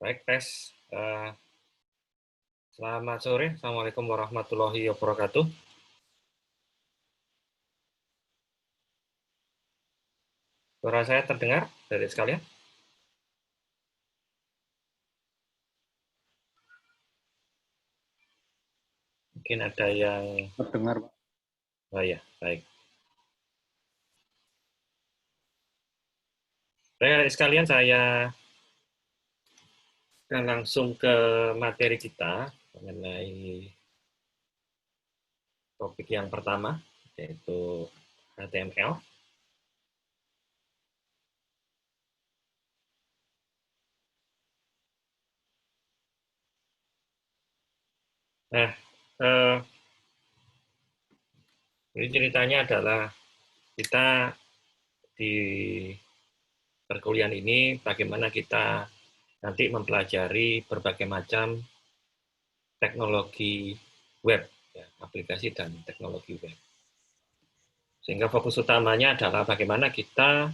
Baik, tes. Selamat sore. Assalamualaikum warahmatullahi wabarakatuh. Suara saya terdengar dari sekalian? Mungkin ada yang terdengar, Pak. Oh ya, baik. Baik, sekalian, saya akan langsung ke materi kita mengenai topik yang pertama, yaitu HTML. Nah, ini ceritanya adalah kita di perkuliahan ini bagaimana kita nanti mempelajari berbagai macam teknologi web, ya, aplikasi dan teknologi web. Sehingga fokus utamanya adalah bagaimana kita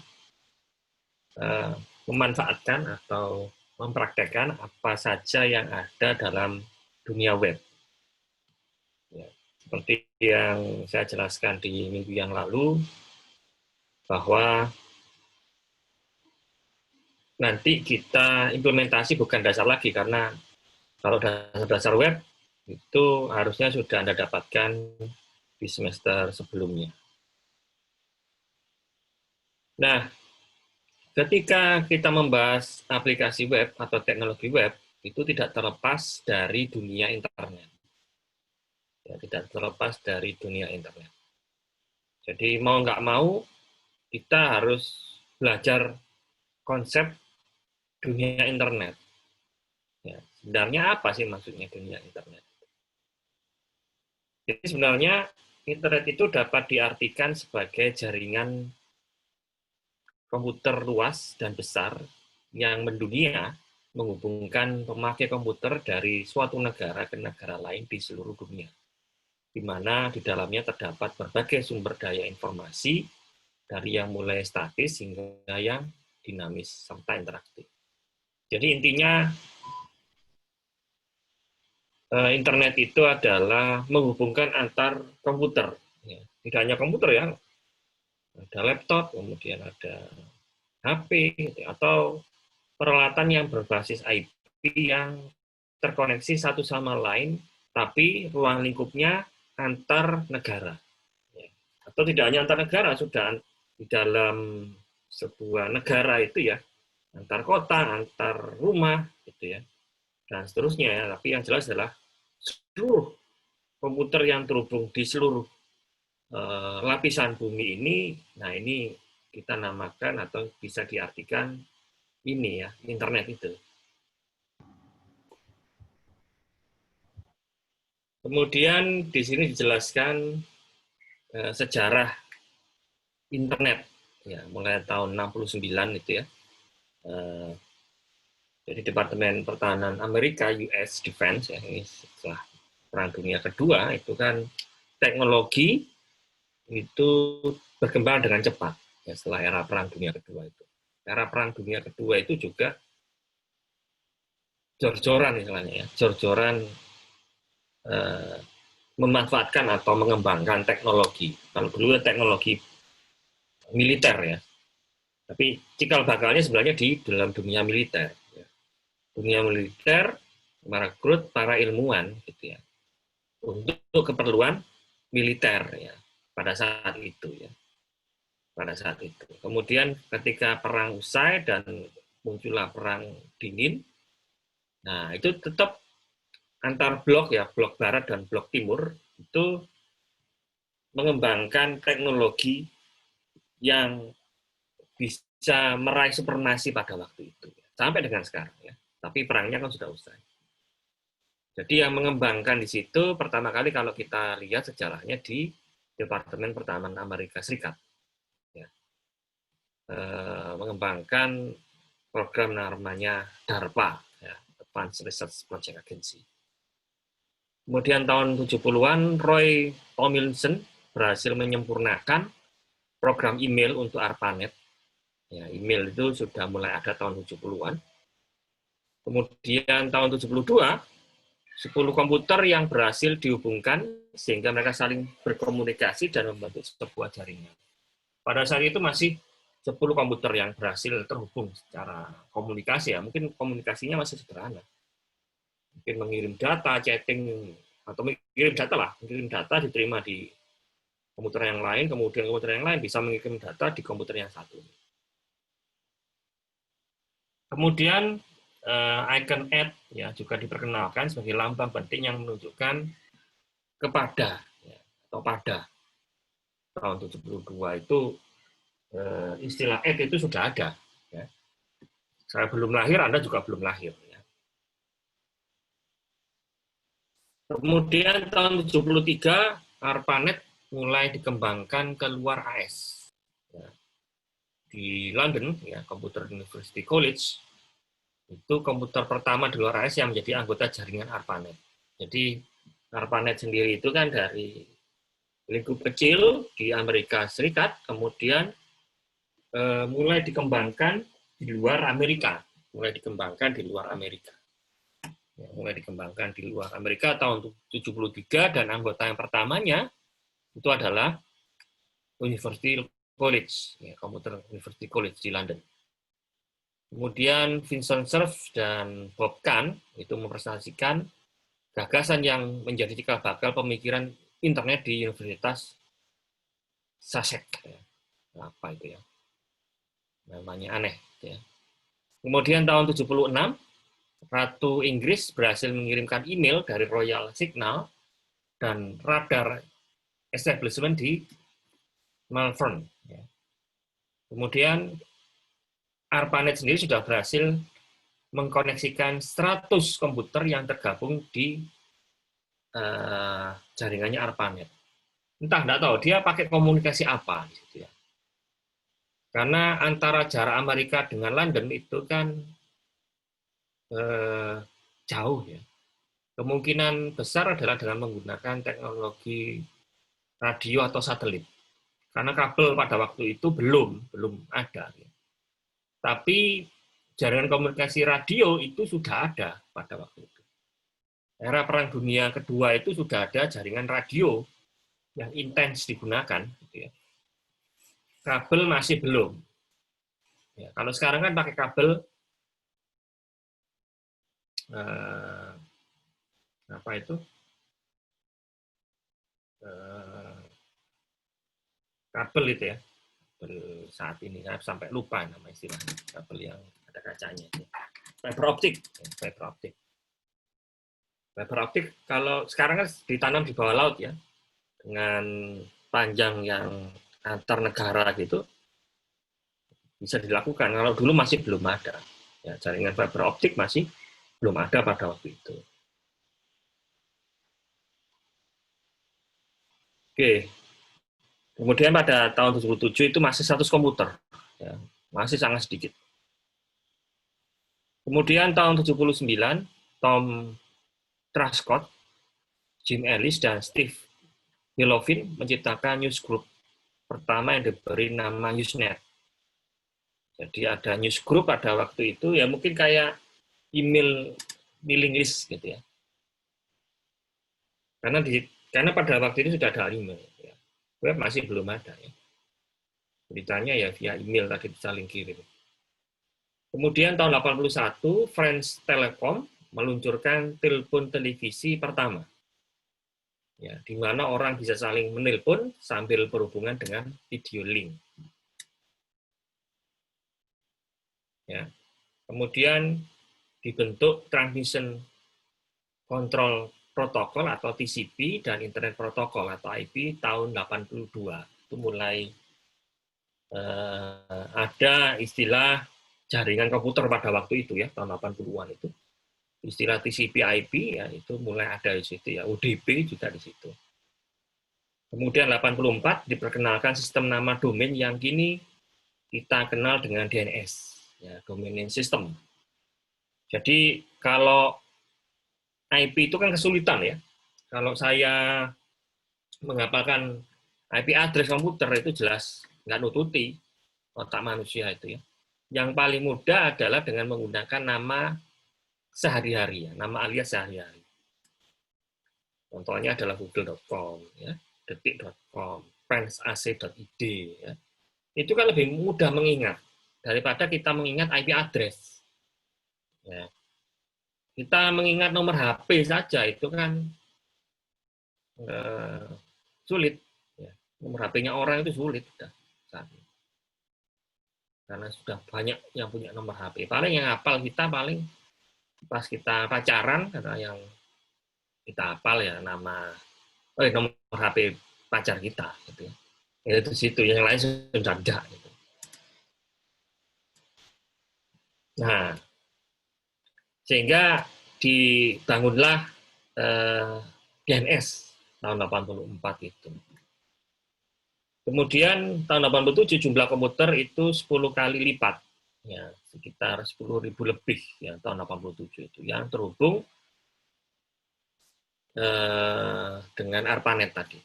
memanfaatkan atau mempraktekkan apa saja yang ada dalam dunia web. Ya, seperti yang saya jelaskan di minggu yang lalu, bahwa nanti kita implementasi bukan dasar lagi, karena kalau dasar-dasar web itu harusnya sudah Anda dapatkan di semester sebelumnya. Nah, ketika kita membahas aplikasi web atau teknologi web, itu tidak terlepas dari dunia internet. Ya, tidak terlepas dari dunia internet. Jadi mau nggak mau, kita harus belajar konsep dunia internet. Ya, sebenarnya apa sih maksudnya dunia internet? Jadi sebenarnya internet itu dapat diartikan sebagai jaringan komputer luas dan besar yang mendunia, menghubungkan pemakai komputer dari suatu negara ke negara lain di seluruh dunia, di mana di dalamnya terdapat berbagai sumber daya informasi, dari yang mulai statis hingga yang dinamis serta interaktif. Jadi intinya internet itu adalah menghubungkan antar komputer. Ya, tidak hanya komputer ya, ada laptop, kemudian ada HP, atau peralatan yang berbasis IP yang terkoneksi satu sama lain, tapi ruang lingkupnya antar negara. Atau tidak hanya antar negara, sudah di dalam sebuah negara itu ya, antar kota, antar rumah, gitu ya, dan seterusnya ya. Tapi yang jelas adalah seluruh komputer yang terhubung di seluruh lapisan bumi ini, nah ini kita namakan atau bisa diartikan ini ya, internet itu. Kemudian di sini dijelaskan sejarah internet, ya, mulai tahun 69 itu ya. Jadi Departemen Pertahanan Amerika, US Defense, ya, ini setelah Perang Dunia Kedua, itu kan teknologi itu berkembang dengan cepat ya, setelah era Perang Dunia Kedua itu. Era Perang Dunia Kedua itu juga jor-joran istilahnya ya, jor-joran memanfaatkan atau mengembangkan teknologi. Kalau dulu teknologi militer ya, tapi cikal bakalnya sebenarnya di dalam dunia militer. Ya. Dunia militer merekrut para ilmuwan gitu ya, untuk keperluan militer ya pada saat itu ya. Pada saat itu. Kemudian ketika perang usai dan muncullah perang dingin, nah itu tetap antar blok ya, blok barat dan blok timur itu mengembangkan teknologi yang bisa meraih supremasi pada waktu itu sampai dengan sekarang ya. Tapi perangnya kan sudah usai. Jadi yang mengembangkan di situ pertama kali kalau kita lihat sejarahnya di Departemen Pertahanan Amerika Serikat. Ya. Mengembangkan program namanya DARPA, ya, Advanced Research Project Agency. Kemudian tahun 70-an, Roy Tomlinson berhasil menyempurnakan program email untuk ARPANET. Ya, email itu sudah mulai ada tahun 70-an. Kemudian tahun 72, 10 komputer yang berhasil dihubungkan sehingga mereka saling berkomunikasi dan membentuk sebuah jaringan. Pada saat itu masih 10 komputer yang berhasil terhubung secara komunikasi ya. Mungkin komunikasinya masih sederhana. Mungkin mengirim data, chatting, atau mengirim data lah. Mengirim data diterima di komputer yang lain, kemudian komputer yang lain bisa mengirim data di komputer yang satu. Kemudian icon add ya juga diperkenalkan sebagai lambang penting yang menunjukkan kepada ya, atau pada. Tahun 72 itu istilah add itu sudah ada. Ya. Saya belum lahir, Anda juga belum lahir. Ya. Kemudian tahun 73 ARPANET mulai dikembangkan ke luar AS. Ya. Di London, ya, Computer University College, itu komputer pertama di luar AS yang menjadi anggota jaringan ARPANET. Jadi ARPANET sendiri itu kan dari lingkup kecil di Amerika Serikat, kemudian mulai dikembangkan di luar Amerika. Mulai dikembangkan di luar Amerika. Ya, mulai dikembangkan di luar Amerika tahun 73 dan anggota yang pertamanya itu adalah University College, ya, Computer University College di London. Kemudian Vincent Cerf dan Bob Kahn itu mempresentasikan gagasan yang menjadi cikal bakal pemikiran internet di Universitas Sussex. Apa itu ya? Namanya aneh. Ya. Kemudian tahun 76, Ratu Inggris berhasil mengirimkan email dari Royal Signal dan radar establishment di Malvern. Ya. Kemudian ARPANET sendiri sudah berhasil mengkoneksikan 100 komputer yang tergabung di jaringannya ARPANET. Entah, enggak tahu dia pakai komunikasi apa gitu ya. Karena antara jarak Amerika dengan London itu kan jauh ya. Kemungkinan besar adalah dengan menggunakan teknologi radio atau satelit. Karena kabel pada waktu itu belum ada. Ya. Tapi jaringan komunikasi radio itu sudah ada pada waktu itu. Era Perang Dunia Kedua itu sudah ada jaringan radio yang intens digunakan. Gitu ya. Kabel masih belum. Ya, kalau sekarang kan pakai kabel apa itu? Kabel itu ya. Kabel saat ini saya sampai lupa nama istilahnya. Kabel yang ada kacanya. Fiber optik, fiber optik. Fiber optik kalau sekarang kan ditanam di bawah laut ya. Dengan panjang yang antar negara gitu bisa dilakukan. Kalau dulu masih belum ada. Ya, jaringan fiber optik masih belum ada pada waktu itu. Oke. Kemudian pada tahun 77 itu masih 100 komputer. Ya, masih sangat sedikit. Kemudian tahun 79, Tom Truscott, Jim Ellis, dan Steve Milovin menciptakan newsgroup pertama yang diberi nama Usenet. Jadi ada newsgroup pada waktu itu, ya mungkin kayak email mailing list gitu ya. Karena pada waktu itu sudah ada email. Ya. Web masih belum ada. Ya. Beritanya ya via email tadi saling kirim. Kemudian tahun 81, France Telecom meluncurkan telepon televisi pertama. Ya, di mana orang bisa saling menelpon sambil berhubungan dengan video link. Ya. Kemudian dibentuk Transmission Control Protocol atau TCP dan Internet Protocol atau IP tahun 82. Itu mulai ada istilah jaringan komputer pada waktu itu ya, tahun 80-an itu. Istilah TCP IP ya itu mulai ada di situ ya, UDP juga di situ. Kemudian 84 diperkenalkan sistem nama domain yang kini kita kenal dengan DNS, ya, domain name system. Jadi kalau IP itu kan kesulitan ya. Kalau saya menghafalkan IP address komputer itu jelas nggak nututi otak manusia itu ya. Yang paling mudah adalah dengan menggunakan nama sehari-hari, ya, nama alias sehari-hari. Contohnya adalah google.com, ya, detik.com, pensac.id. Ya. Itu kan lebih mudah mengingat daripada kita mengingat IP address. Ya. Kita mengingat nomor HP saja itu kan sulit. Ya. Nomor HP-nya orang itu sulit. Karena sudah banyak yang punya nomor HP. Paling yang hafal kita paling pas kita pacaran, karena yang kita hafal ya nomor HP pacar kita. Gitu ya. Itu situ, yang lain sudah tidak. Gitu. Nah, sehingga dibangunlah DNS tahun 84 itu. Kemudian tahun 87 jumlah komputer itu 10 kali lipat, ya, sekitar 10.000 lebih ya tahun 87 itu yang terhubung dengan ARPANET tadi.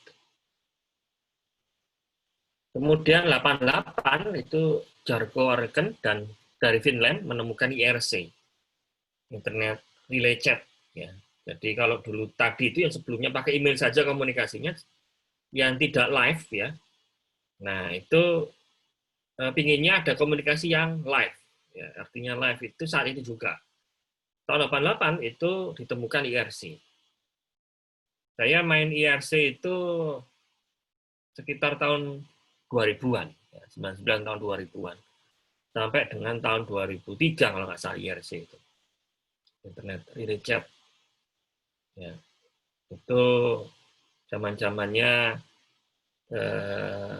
Kemudian 88 itu Jarko Orgen dan dari Finland menemukan IRC, Internet Relay Chat. Ya. Jadi kalau dulu tadi itu yang sebelumnya pakai email saja komunikasinya, yang tidak live ya. Nah itu pinginnya ada komunikasi yang live. Ya, artinya live itu saat itu juga. Tahun 88 itu ditemukan IRC. Saya main IRC itu sekitar tahun 2000-an, ya, 99 tahun 2000-an. Sampai dengan tahun 2003 kalau nggak salah IRC itu. Internet Relay Chat. Ya. Itu zaman-zamannya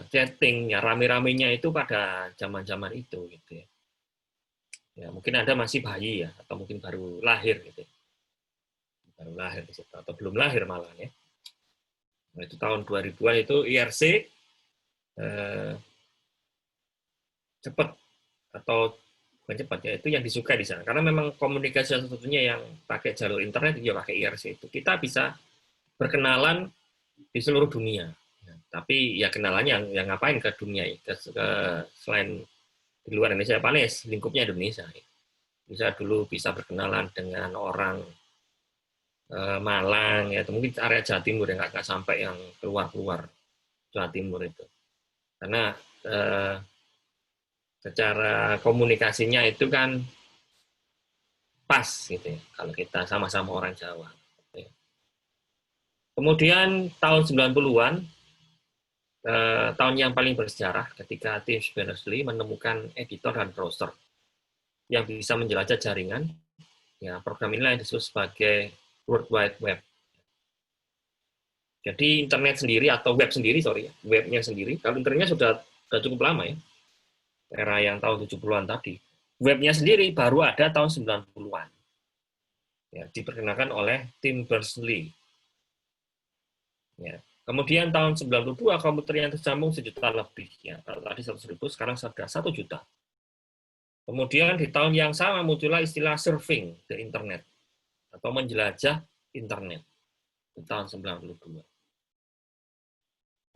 chatting, ya rame-ramenya itu pada zaman-zaman itu gitu ya. Ya, mungkin Anda masih bayi ya, atau mungkin baru lahir gitu. Baru lahir di situ, atau belum lahir malah ya. Nah, itu tahun 2000-an itu IRC cepat, atau bukan cepat ya, itu yang disukai di sana. Karena memang komunikasi satu-satunya yang pakai jalur internet itu ya pakai IRC itu. Kita bisa berkenalan di seluruh dunia. Ya, tapi ya kenalannya yang ngapain ke dunia ya, selain di luar Indonesia, paling lingkupnya Indonesia. Ya. Bisa berkenalan dengan orang Malang ya, atau mungkin area Jawa Timur yang nggak sampai yang keluar Jawa Timur itu, karena secara komunikasinya itu kan pas gitu ya, kalau kita sama-sama orang Jawa. Ya. Kemudian tahun 90-an, tahun yang paling bersejarah ketika Tim Berners-Lee menemukan editor dan browser yang bisa menjelajah jaringan. Ya, program inilah yang disebut sebagai World Wide Web. Jadi internet sendiri atau web sendiri, webnya sendiri, kalau internetnya sudah cukup lama ya, era yang tahun 70-an tadi. Webnya sendiri baru ada tahun 90-an. Ya, diperkenalkan oleh Tim Berners-Lee. Ya. Kemudian tahun 92 komputer yang tersambung 1 juta lebih. Ya, kalau tadi 100.000, sekarang sudah 1 juta. Kemudian di tahun yang sama muncullah istilah surfing ke internet atau menjelajah internet di tahun 92.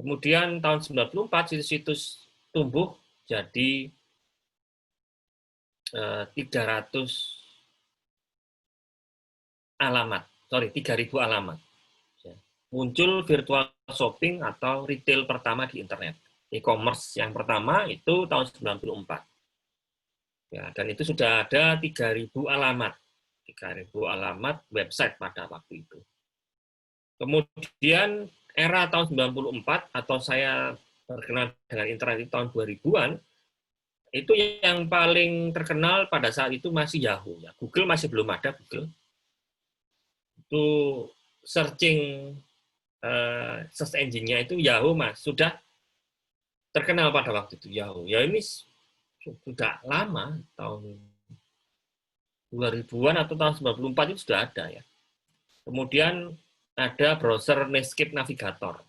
Kemudian tahun 94 situs-situs tumbuh jadi 300 alamat, 3.000 alamat. Muncul virtual shopping atau retail pertama di internet. E-commerce yang pertama itu tahun 94. Ya, dan itu sudah ada 3.000 alamat. 3.000 alamat website pada waktu itu. Kemudian era tahun 94 atau saya terkenal dengan internet di tahun 2000-an, itu yang paling terkenal pada saat itu masih Yahoo. Ya. Google masih belum ada, Google. Itu searching search engine-nya itu Yahoo mas sudah terkenal pada waktu itu Yahoo. Ya ini sudah lama, tahun 2000-an atau tahun 94 itu sudah ada ya. Kemudian ada browser Netscape Navigator.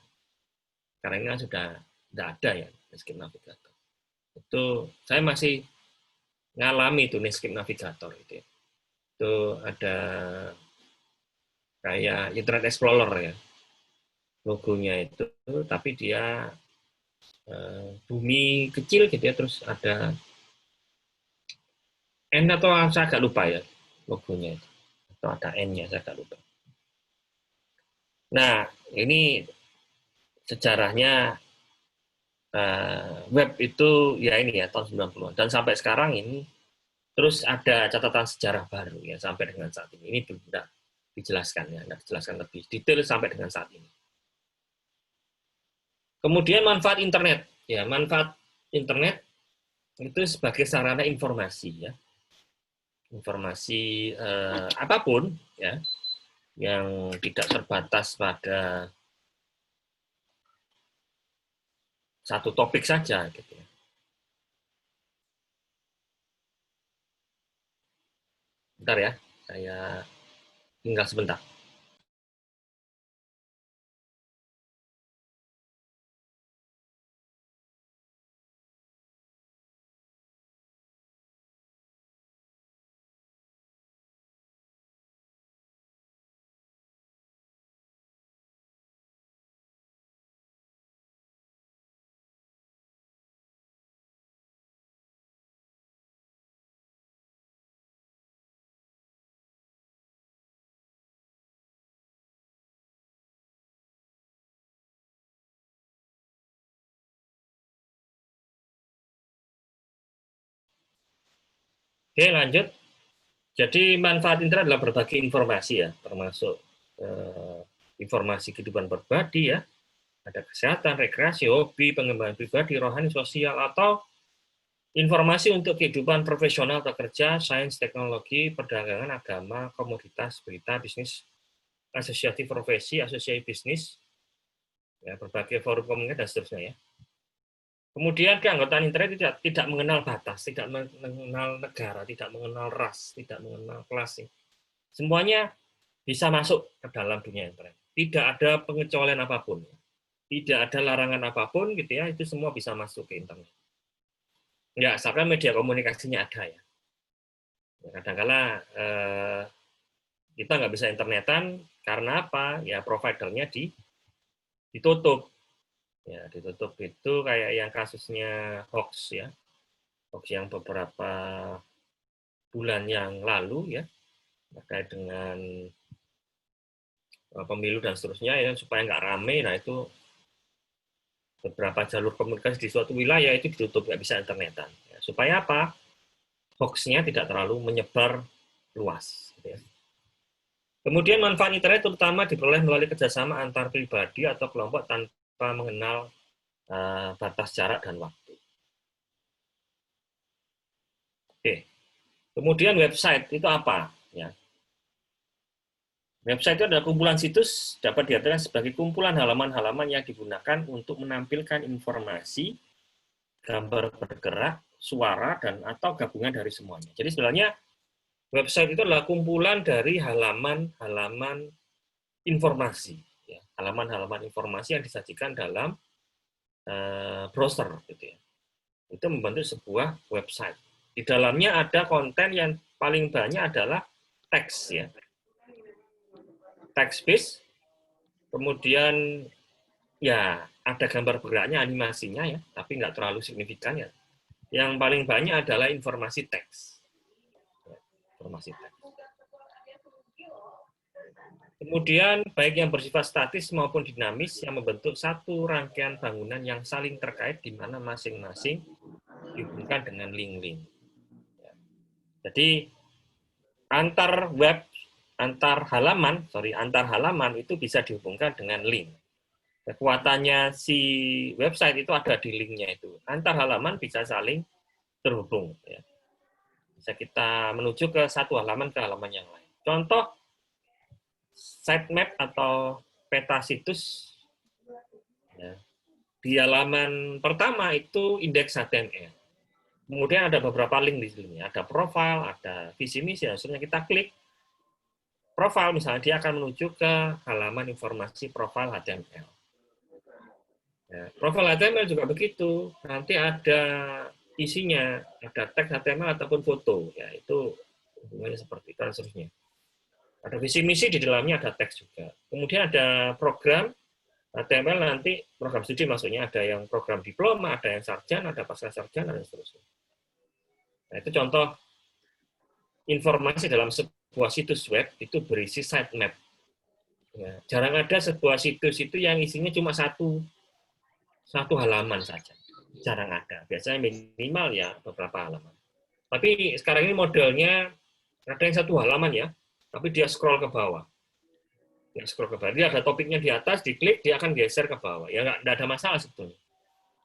Karena ini kan sudah tidak ada ya Netscape Navigator. Itu saya masih ngalami itu Netscape Navigator itu. Itu ada kayak Internet Explorer ya. Logonya itu, tapi dia bumi kecil gitu ya, terus ada N atau saya agak lupa ya logonya itu. Atau ada N-nya, saya nggak lupa. Nah, ini sejarahnya web itu ya ini ya tahun 90-an. Dan sampai sekarang ini terus ada catatan sejarah baru ya sampai dengan saat ini. Ini belum dijelaskan ya, tidak dijelaskan lebih detail sampai dengan saat ini. Kemudian manfaat internet. Ya, manfaat internet itu sebagai sarana informasi ya. Informasi apapun ya yang tidak terbatas pada satu topik saja gitu ya. Bentar ya, saya tinggal sebentar. Oke, lanjut. Jadi manfaat internet adalah berbagi informasi ya, termasuk informasi kehidupan pribadi ya, ada kesehatan, rekreasi, hobi, pengembangan pribadi, rohani, sosial, atau informasi untuk kehidupan profesional atau kerja, sains, teknologi, perdagangan, agama, komoditas, berita, bisnis, asosiasi profesi, asosiasi bisnis, ya, berbagai forum komunitas dan seterusnya ya. Kemudian keanggotaan internet tidak mengenal batas, tidak mengenal negara, tidak mengenal ras, tidak mengenal kelas. Semuanya bisa masuk ke dalam dunia internet. Tidak ada pengecualian apapun. Tidak ada larangan apapun gitu ya, itu semua bisa masuk ke internet. Ya, asalkan media komunikasinya ada ya. Kadang-kala kita nggak bisa internetan karena apa? Ya providernya ditutup. Ya, ditutup itu kayak yang kasusnya hoax ya. Hoax yang beberapa bulan yang lalu ya terkait dengan pemilu dan seterusnya ya supaya nggak rame. Nah itu beberapa jalur komunikasi di suatu wilayah itu ditutup, nggak bisa internetan. Ya, supaya apa? Hoax-nya tidak terlalu menyebar luas. Gitu ya. Kemudian manfaat internet terutama diperoleh melalui kerjasama antar pribadi atau kelompok tanpa mengenal batas jarak dan waktu. Oke. Kemudian website itu apa? Ya. Website itu adalah kumpulan situs dapat diartikan sebagai kumpulan halaman-halaman yang digunakan untuk menampilkan informasi, gambar bergerak, suara, dan atau gabungan dari semuanya. Jadi sebenarnya website itu adalah kumpulan dari halaman-halaman informasi, ya. Halaman-halaman informasi yang disajikan dalam browser, gitu ya. Itu membentuk sebuah website. Di dalamnya ada konten yang paling banyak adalah teks, ya. Teks based, kemudian ya ada gambar bergeraknya, animasinya ya, tapi nggak terlalu signifikan ya. Yang paling banyak adalah informasi teks. Informasi teks. Kemudian baik yang bersifat statis maupun dinamis yang membentuk satu rangkaian bangunan yang saling terkait di mana masing-masing dihubungkan dengan link-link. Jadi antar web, antar halaman itu bisa dihubungkan dengan link. Kekuatannya si website itu ada di linknya itu. Antar halaman bisa saling terhubung. Ya. Bisa kita menuju ke satu halaman ke halaman yang lain. Contoh sitemap atau peta situs. Ya. Di halaman pertama itu indeks HTML. Kemudian ada beberapa link di sini. Ada profil, ada visi misi. Hasilnya kita klik profil, misalnya dia akan menuju ke halaman informasi profil HTML. Ya, profil HTML juga begitu. Nanti ada isinya, ada teks HTML ataupun foto. Ya, itu hubungannya seperti itu dan seterusnya. Ada visi misi di dalamnya ada teks juga. Kemudian ada program HTML nanti program studi maksudnya ada yang program diploma, ada yang sarjana, ada pasca sarjana dan seterusnya. Nah, itu contoh informasi dalam sebuah situs web itu berisi sitemap. Ya, jarang ada sebuah situs itu yang isinya cuma satu halaman saja. Jarang ada. Biasanya minimal ya beberapa halaman. Tapi sekarang ini modelnya ada yang satu halaman ya, tapi dia scroll ke bawah. Dia scroll ke bawah. Dia ada topiknya di atas, diklik, dia akan geser ke bawah. Ya nggak ada masalah sebetulnya.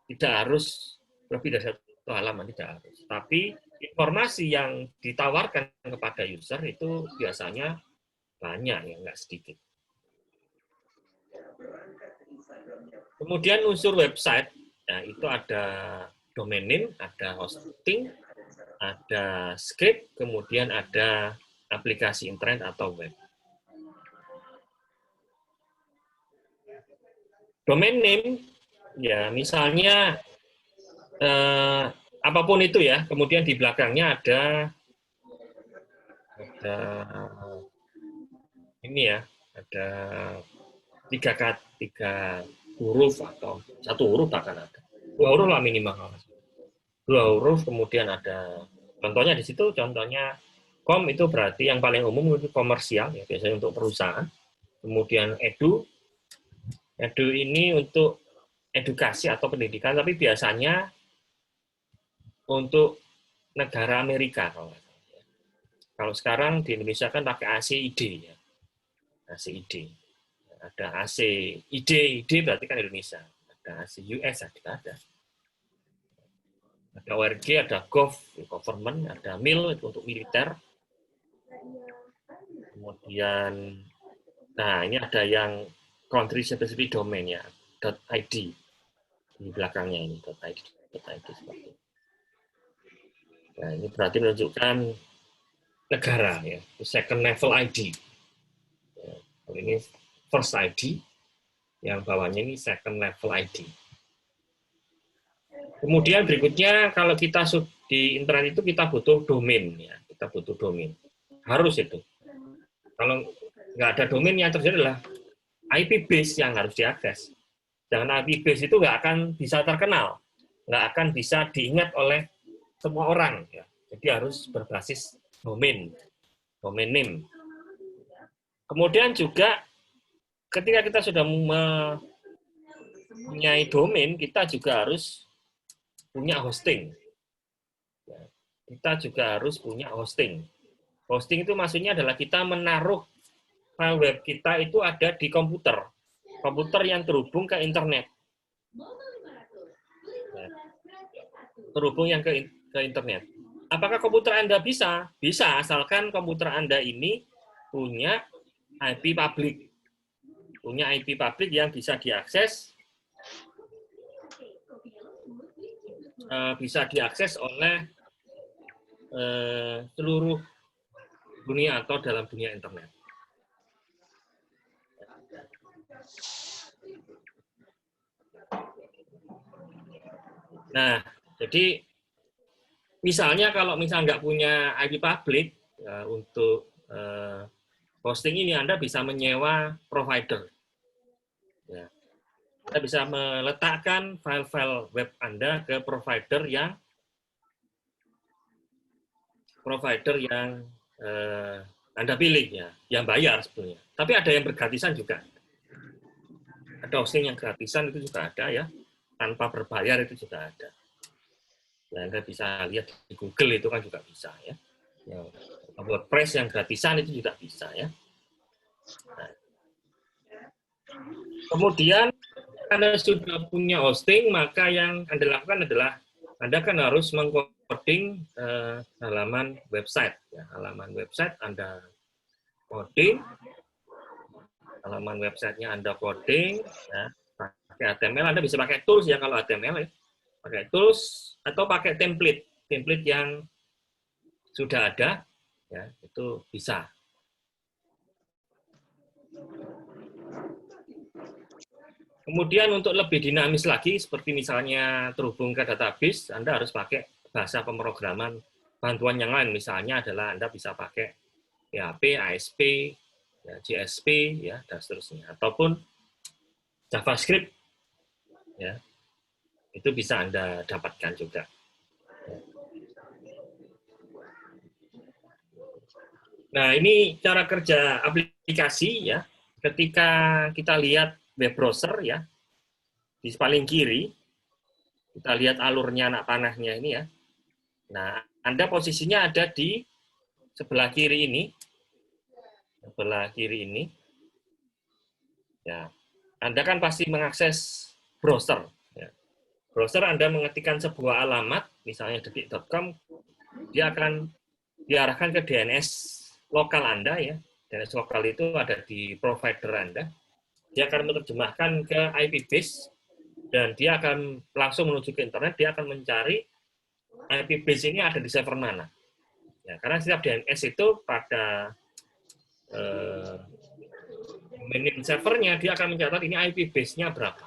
Tidak harus lebih dari satu halaman, tidak harus. Tapi informasi yang ditawarkan kepada user itu biasanya banyak, ya nggak sedikit. Kemudian unsur website, ya, itu ada domain name, ada hosting, ada script, kemudian ada aplikasi internet atau web. Domain name, ya misalnya apapun itu ya, kemudian di belakangnya ada ini ya, ada tiga huruf atau satu huruf bahkan ada. 2 huruf lah minimal. 2 huruf, kemudian ada contohnya di situ, contohnya com itu berarti yang paling umum itu komersial, ya, biasanya untuk perusahaan. Kemudian edu ini untuk edukasi atau pendidikan, tapi biasanya untuk negara Amerika. Kalau sekarang di Indonesia kan pakai ACID, ya. ACID. Ada ACID berarti kan Indonesia. Ada AC US, ada. Ada ORG, ada Gov, government, ada MIL itu untuk militer. Kemudian, nah ini ada yang country specific domain ya, .id di belakangnya ini .id seperti itu. Nah ini berarti menunjukkan negara ya, second level ID. Ya, kalau ini first ID, yang bawahnya ini second level ID. Kemudian berikutnya kalau kita di internet itu kita butuh domain ya, kita butuh domain. Harus itu. Kalau nggak ada domain yang terjadi adalah IP base yang harus diakses. Dengan IP base itu nggak akan bisa terkenal, nggak akan bisa diingat oleh semua orang. Ya. Jadi harus berbasis domain name. Kemudian juga ketika kita sudah mempunyai domain, kita juga harus punya hosting. Ya. Kita juga harus punya hosting. Hosting itu maksudnya adalah kita menaruh file web kita itu ada di komputer yang terhubung ke internet. Ya. Terhubung yang ke internet. Apakah komputer Anda bisa? Bisa, asalkan komputer Anda ini punya IP public. Punya IP public yang bisa diakses oleh seluruh dunia atau dalam dunia internet. Nah, jadi misalnya kalau nggak punya IP public untuk hosting ini, Anda bisa menyewa provider. Ya. Anda bisa meletakkan file-file web Anda ke provider yang Anda pilih ya, yang bayar sebetulnya. Tapi ada yang bergratisan juga. Ada hosting yang gratisan itu juga ada ya, tanpa berbayar itu juga ada. Nah, Anda bisa lihat di Google itu kan juga bisa ya. Yang WordPress yang gratisan itu juga bisa ya. Nah. Kemudian Anda sudah punya hosting, maka yang Anda lakukan adalah Anda kan harus mengcoding halaman website. Ya, halaman website Anda coding, halaman websitenya Anda coding, ya, pakai HTML. Anda bisa pakai tools ya kalau HTML ya, pakai tools atau pakai template yang sudah ada, ya itu bisa. Kemudian untuk lebih dinamis lagi, seperti misalnya terhubung ke database, Anda harus pakai bahasa pemrograman bantuan yang lain. Misalnya adalah Anda bisa pakai PHP, ASP, ya, JSP, ya, dan seterusnya. Ataupun JavaScript, ya, itu bisa Anda dapatkan juga. Nah, ini cara kerja aplikasi ya. Ketika kita lihat web browser ya, di paling kiri, kita lihat alurnya anak panahnya ini ya. Nah, Anda posisinya ada di sebelah kiri ini. Sebelah kiri ini. Ya. Anda kan pasti mengakses browser. Ya. Browser Anda mengetikkan sebuah alamat, misalnya detik.com, dia akan diarahkan ke DNS lokal Anda ya. DNS lokal itu ada di provider Anda. Dia akan menerjemahkan ke IP base dan dia akan langsung menuju ke internet. Dia akan mencari IP base ini ada di server mana. Ya, karena setiap DNS itu pada domain servernya dia akan mencatat ini IP base-nya berapa.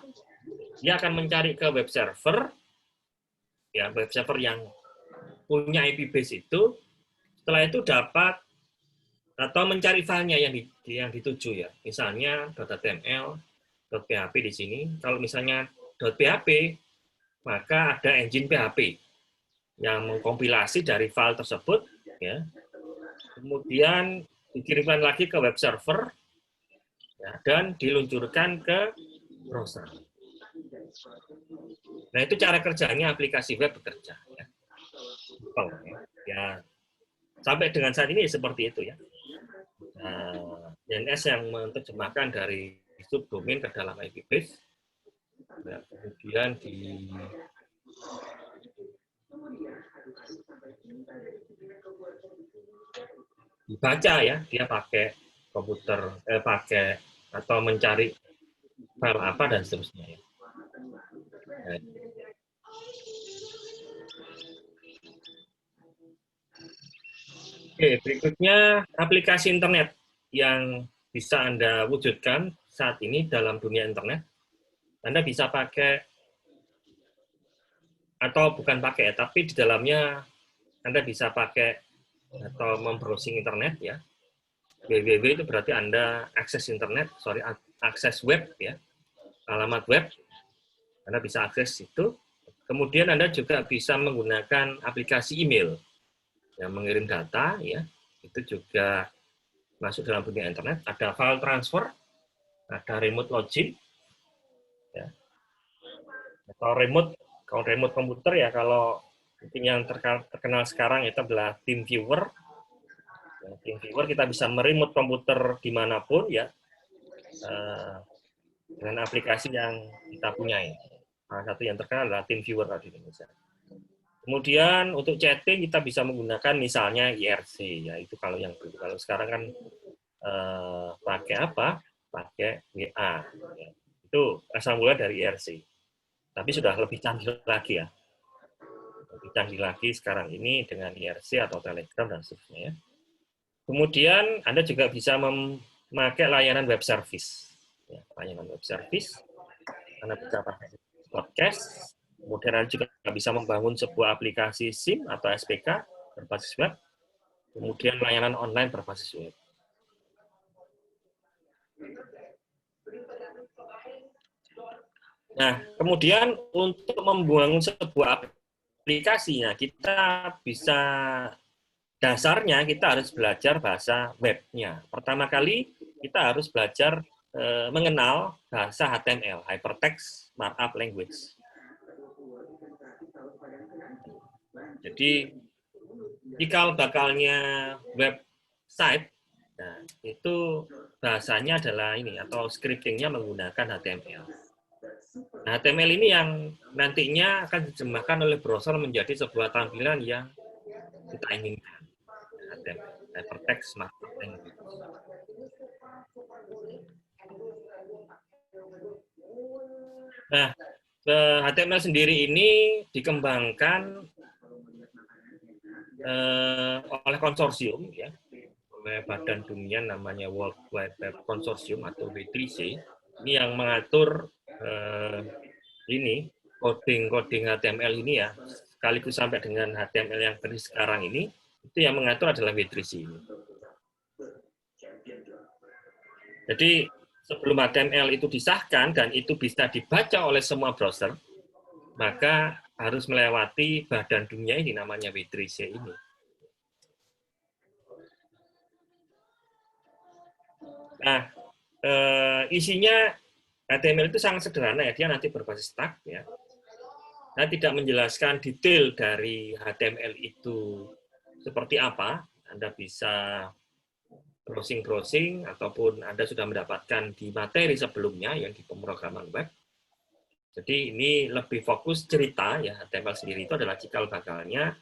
Dia akan mencari ke web server, ya web server yang punya IP base itu. Setelah itu dapat atau mencari filenya yang dituju ya. Misalnya .html, .php di sini. Kalau misalnya .php, maka ada engine PHP yang mengkompilasi dari file tersebut ya. Kemudian dikirimkan lagi ke web server ya, dan diluncurkan ke browser. Nah, itu cara kerjanya aplikasi web bekerja ya. Ya, sampai dengan saat ini seperti itu ya. DNS yang menerjemahkan dari subdomain ke dalam IP base. Nah, kemudian dibaca ya, dia pakai komputer, pakai atau mencari file apa dan seterusnya ya. Nah, oke, berikutnya aplikasi internet yang bisa Anda wujudkan saat ini dalam dunia internet. Anda bisa pakai atau bukan pakai, tapi di dalamnya Anda bisa pakai atau membrowsing internet ya. www itu berarti Anda akses internet, akses web ya, alamat web. Anda bisa akses itu. Kemudian Anda juga bisa menggunakan aplikasi email yang mengirim data ya. Itu juga masuk dalam dunia internet. Ada file transfer, ada remote login ya. Atau kalau remote komputer ya, kalau yang terkenal sekarang itu adalah TeamViewer. TeamViewer kita bisa meremote komputer dimanapun ya, dengan aplikasi yang kita punyai. Salah satu yang terkenal adalah TeamViewer di Indonesia. Kemudian untuk chatting kita bisa menggunakan misalnya IRC ya, itu kalau yang dulu. Kalau sekarang kan pakai apa? Pakai WA. Ya. Itu asal mula dari IRC. Tapi sudah lebih canggih lagi ya. Lebih canggih lagi sekarang ini dengan IRC atau Telegram dan seterusnya ya. Kemudian Anda juga bisa memakai layanan web service. Ya, layanan web service. Anda bisa pakai podcast. Kemudian Anda juga bisa membangun sebuah aplikasi SIM atau SPK berbasis web. Kemudian layanan online berbasis web. Nah, kemudian untuk membangun sebuah aplikasinya, kita bisa dasarnya kita harus belajar bahasa webnya. Pertama kali kita harus belajar mengenal bahasa HTML, Hypertext Markup Language. Jadi cikal bakalnya website, nah, itu bahasanya adalah ini atau scriptingnya menggunakan HTML. Nah, HTML ini yang nantinya akan diterjemahkan oleh browser menjadi sebuah tampilan yang kita inginkan. HTML, Hypertext Markup Language. Nah, HTML sendiri ini dikembangkan oleh konsorsium, ya, oleh badan dunia namanya World Wide Web Consortium atau W3C. Ini yang mengatur ini coding HTML ini ya, sekaligus sampai dengan HTML yang berdiri sekarang ini, itu yang mengatur adalah W3C ini. Jadi sebelum HTML itu disahkan dan itu bisa dibaca oleh semua browser, maka harus melewati badan dunia ini namanya W3C ini. Nah, isinya HTML itu sangat sederhana ya, dia nanti berbasis tag ya. Saya tidak menjelaskan detail dari HTML itu seperti apa. Anda bisa browsing-browsing ataupun Anda sudah mendapatkan di materi sebelumnya yang di pemrograman web. Jadi ini lebih fokus cerita ya, HTML sendiri itu adalah cikal bakalnya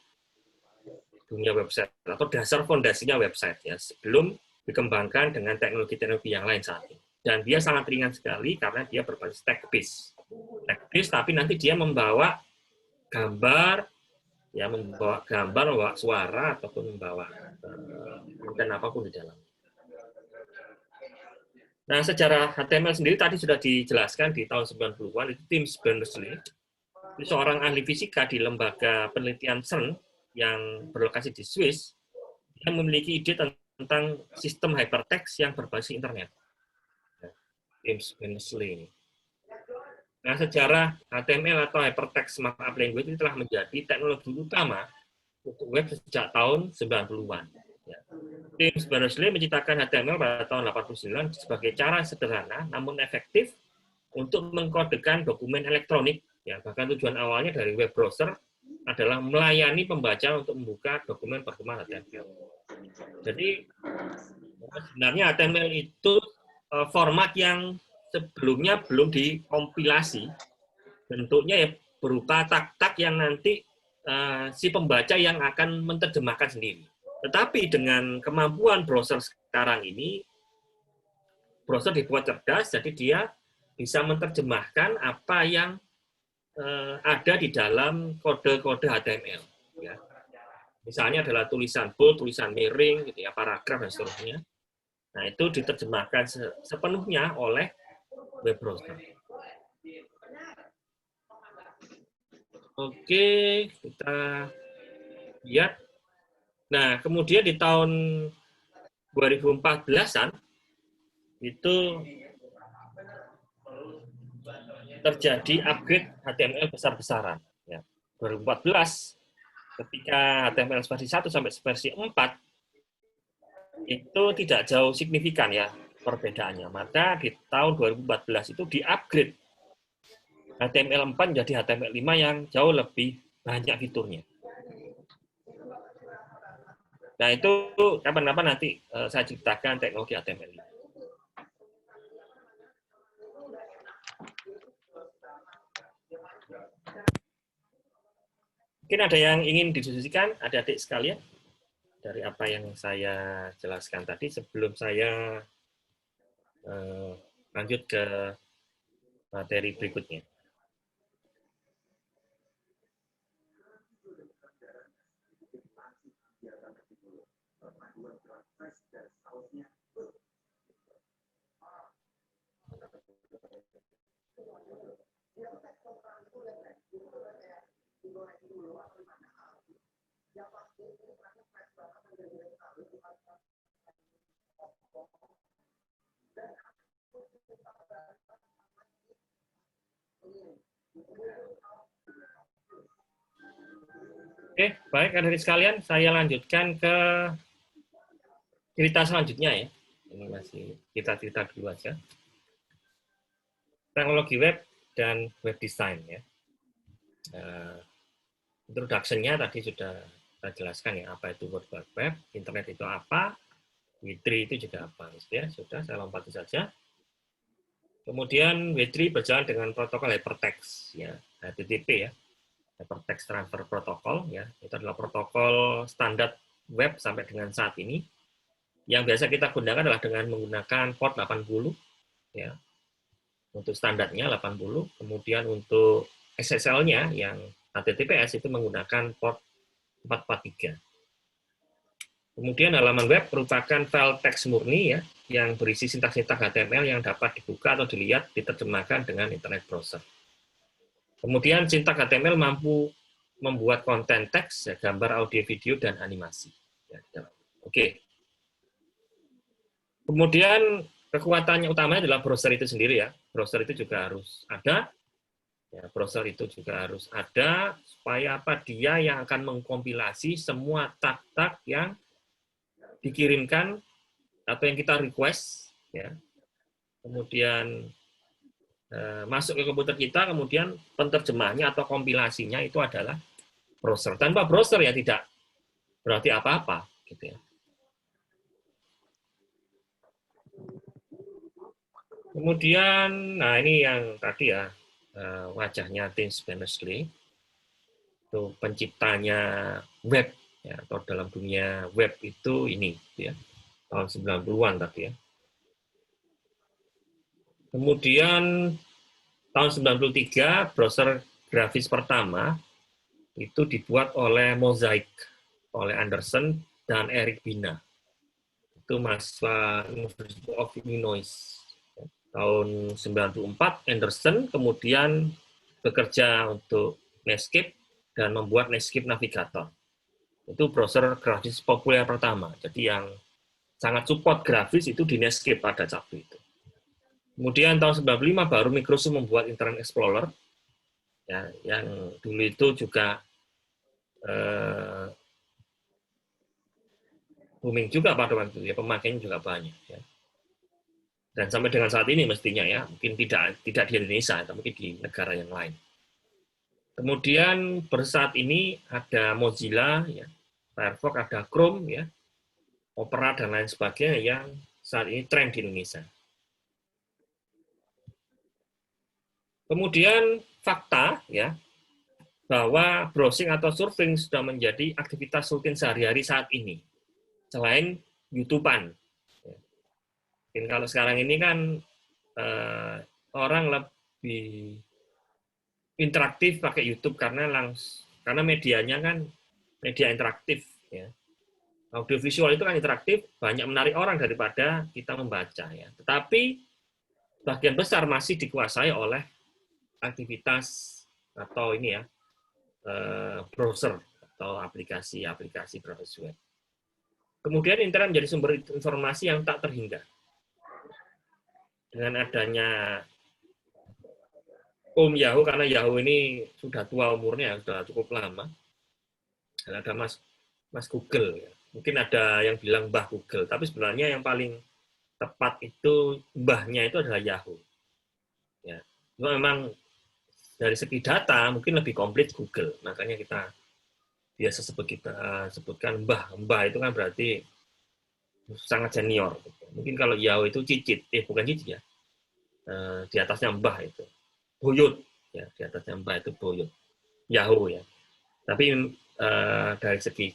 dunia website atau dasar fondasinya website ya, sebelum dikembangkan dengan teknologi-teknologi yang lain saat ini. Dan dia sangat ringan sekali karena dia berbasis text-based. Text-based tapi nanti dia membawa gambar, ya membawa suara ataupun membawa konten apapun di dalam. Nah, sejarah HTML sendiri tadi sudah dijelaskan di tahun 90-an, itu Tim Berners-Lee, itu seorang ahli fisika di lembaga penelitian CERN yang berlokasi di Swiss, yang memiliki ide tentang sistem hypertext yang berbasis internet. Tim Berners-Lee ini. Nah, sejarah HTML atau hypertext markup language ini telah menjadi teknologi utama untuk web sejak tahun 90-an. Ya. Tim Berners-Lee menciptakan HTML pada tahun 89 sebagai cara sederhana namun efektif untuk mengkodekan dokumen elektronik. Ya, bahkan tujuan awalnya dari web browser adalah melayani pembaca untuk membuka dokumen perkembangan HTML. Jadi sebenarnya HTML itu format yang sebelumnya belum dikompilasi, bentuknya ya berupa tag-tag yang nanti si pembaca yang akan menerjemahkan sendiri. Tetapi dengan kemampuan browser sekarang ini, browser dibuat cerdas, jadi dia bisa menerjemahkan apa yang ada di dalam kode-kode HTML. Ya. Misalnya adalah tulisan bold, tulisan miring, gitu ya, paragraf dan seterusnya. Nah itu diterjemahkan sepenuhnya oleh web browser. Oke, kita lihat. Nah, kemudian di tahun 2014-an itu terjadi upgrade HTML besar-besaran. Ya. 2014, ketika HTML versi 1 sampai versi 4, itu tidak jauh signifikan ya perbedaannya. Maka di tahun 2014 itu di-upgrade HTML 4 menjadi HTML 5 yang jauh lebih banyak fiturnya. Nah, itu kapan-kapan nanti saya ceritakan teknologi HTML 5. Mungkin ada yang ingin didiskusikan, adik-adik sekalian, dari apa yang saya jelaskan tadi sebelum saya lanjut ke materi berikutnya. Oke, baik adik-adik sekalian, saya lanjutkan ke cerita selanjutnya ya. Ini masih kita cerita dulu aja. Teknologi web dan web design ya. Introduction-nya tadi sudah saya jelaskan ya, apa itu World Wide Web, internet itu apa, W3 itu juga apa, ya. Sudah saya lompati saja. Kemudian W3 berjalan dengan protokol hypertext ya, HTTP ya. Hypertext Transfer Protocol ya, itu adalah protokol standar web sampai dengan saat ini. Yang biasa kita gunakan adalah dengan menggunakan port 80 ya. Untuk standarnya 80, kemudian untuk SSL-nya yang HTTPS itu menggunakan port 443. Kemudian halaman web merupakan file teks murni ya, yang berisi sintaks-sintaks HTML yang dapat dibuka atau dilihat diterjemahkan dengan internet browser. Kemudian sintaks HTML mampu membuat konten teks, ya, gambar, audio, video, dan animasi. Ya, oke. Kemudian kekuatannya utamanya adalah browser itu sendiri ya. Browser itu juga harus ada. Ya, browser itu juga harus ada supaya apa? Dia yang akan mengkompilasi semua tag-tag yang dikirimkan atau yang kita request ya. Kemudian masuk ke komputer kita, kemudian penerjemahnya atau kompilasinya itu adalah browser. Tanpa browser ya tidak berarti apa-apa, gitu ya. Kemudian, nah ini yang tadi ya, wajahnya Tim Berners-Lee, itu penciptanya web, ya, atau dalam dunia web itu ini, ya, tahun 90-an tadi ya. Kemudian tahun 93 browser grafis pertama itu dibuat oleh Mosaic, oleh Anderson dan Eric Bina. Itu mahasiswa University of Illinois. Tahun 94 Anderson kemudian bekerja untuk Netscape dan membuat Netscape Navigator. Itu browser grafis populer pertama. Jadi yang sangat support grafis itu di Netscape pada waktu itu. Kemudian tahun 95 baru Microsoft membuat Internet Explorer, ya, yang dulu itu juga booming juga pada waktu itu, ya, pemakainya juga banyak. Ya. Dan sampai dengan saat ini mestinya ya, mungkin tidak di Indonesia, tapi mungkin di negara yang lain. Kemudian saat ini ada Mozilla, ya, Firefox, ada Chrome, ya, Opera dan lain sebagainya yang saat ini tren di Indonesia. Kemudian fakta, ya, bahwa browsing atau surfing sudah menjadi aktivitas rutin sehari-hari saat ini, selain YouTube-an. Mungkin kalau sekarang ini kan orang lebih interaktif pakai YouTube karena medianya kan media interaktif, ya. Audiovisual itu kan interaktif, banyak menarik orang daripada kita membaca, ya. Tetapi bagian besar masih dikuasai oleh aktivitas atau ini ya, browser atau aplikasi berbasis web. Kemudian internet menjadi sumber informasi yang tak terhingga. Dengan adanya Yahoo, karena Yahoo ini sudah tua umurnya, sudah cukup lama. Dan ada Mas Google, ya. Mungkin ada yang bilang Mbah Google, tapi sebenarnya yang paling tepat itu mbahnya itu adalah Yahoo. Ya, itu memang dari segi data mungkin lebih komplit Google, makanya kita biasa sebutkan Mbah itu kan berarti sangat senior. Mungkin kalau Yahoo itu cicit, bukan cicit ya, di atasnya Mbah itu buyut, ya, di atasnya Mbah itu buyut, Yahoo ya. Tapi dari segi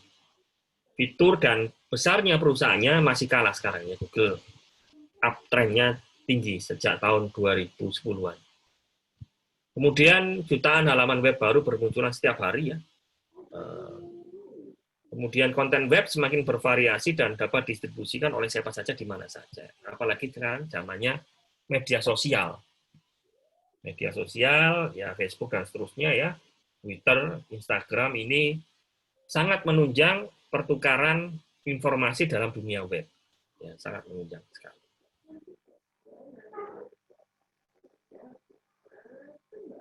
fitur dan besarnya perusahaannya masih kalah sekarang ya. Google uptrendnya tinggi sejak tahun 2010-an. Kemudian jutaan halaman web baru bermunculan setiap hari ya. Kemudian konten web semakin bervariasi dan dapat didistribusikan oleh siapa saja di mana saja. Apalagi sekarang zamannya media sosial. Media sosial, ya Facebook dan seterusnya ya. Twitter, Instagram ini sangat menunjang pertukaran informasi dalam dunia web. Ya, sangat menunjang sekali.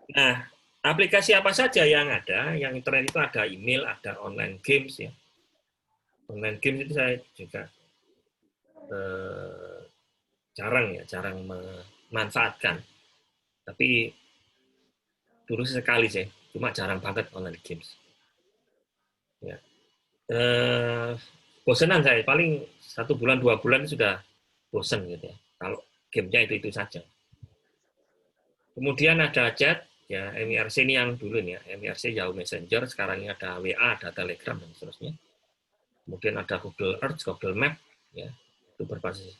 Nah, aplikasi apa saja yang ada? Yang internet itu ada email, ada online games ya. Online games itu saya juga jarang memanfaatkan. Tapi dulu sekali sih, cuma jarang banget online games. Ya. Bosenan saya, paling 1 bulan 2 bulan sudah bosen gitu ya. Kalau gamenya itu saja. Kemudian ada chat, ya MIRC ini yang dulu nih ya, MIRC Yahoo Messenger, sekarang ini ada WA, ada Telegram dan seterusnya. Kemudian ada Google Earth, Google Map, ya itu berbasis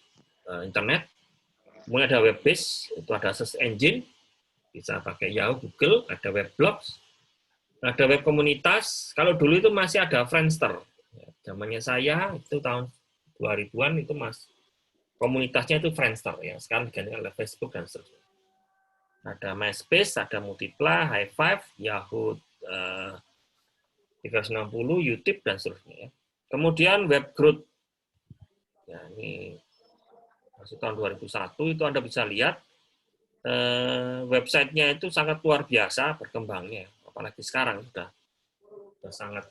internet. Kemudian ada web base, itu ada search engine, bisa pakai Yahoo, Google, ada web blogs, ada web komunitas. Kalau dulu itu masih ada Friendster. Ya, zamannya saya itu tahun 2000-an itu komunitasnya itu Friendster ya. Sekarang digantikan oleh Facebook dan seterusnya. Ada MySpace, ada Multiply, High Five, Yahoo 360, YouTube dan seterusnya ya. Kemudian Webgrowth. Ya, ini masuk tahun 2001 itu Anda bisa lihat websitenya itu sangat luar biasa berkembangnya, apalagi sekarang sudah sangat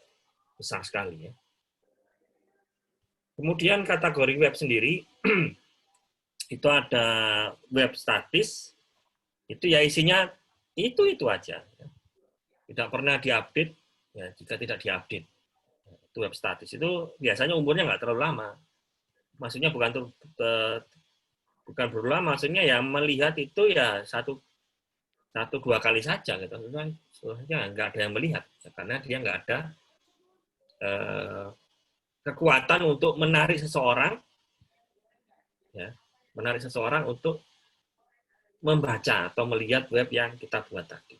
besar sekali ya. Kemudian kategori web sendiri itu ada web statis, itu ya isinya itu aja. Tidak pernah diupdate, ya jika tidak diupdate. Itu web statis itu biasanya umurnya nggak terlalu lama. Maksudnya bukan berulang, maksudnya ya melihat itu ya satu dua kali saja gitu. Sebenarnya nggak ada yang melihat ya, karena dia nggak ada kekuatan untuk menarik seseorang, ya, menarik seseorang untuk membaca atau melihat web yang kita buat tadi.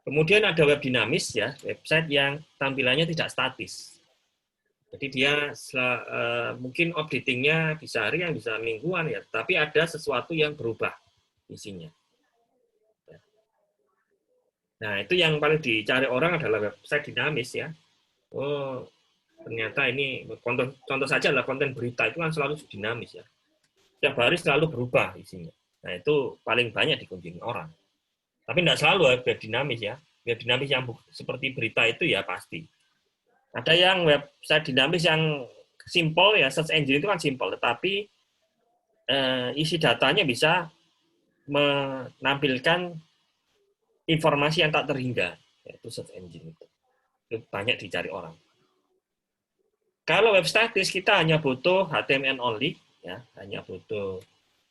Kemudian ada web dinamis, ya, website yang tampilannya tidak statis. Jadi dia mungkin updatingnya bisa harian, bisa mingguan, ya, tapi ada sesuatu yang berubah isinya. Nah, itu yang paling dicari orang adalah website dinamis, ya. Oh, ternyata ini contoh saja lah, konten berita itu kan selalu dinamis, ya. Setiap hari selalu berubah isinya. Nah, itu paling banyak dikunjungi orang. Tapi tidak selalu web dinamis, ya. Web dinamis yang seperti berita itu ya pasti. Ada yang website dinamis yang simple, ya, search engine itu kan simple, tetapi isi datanya bisa menampilkan informasi yang tak terhingga, yaitu search engine itu banyak dicari orang. Kalau web statis kita hanya butuh HTML only, ya, hanya butuh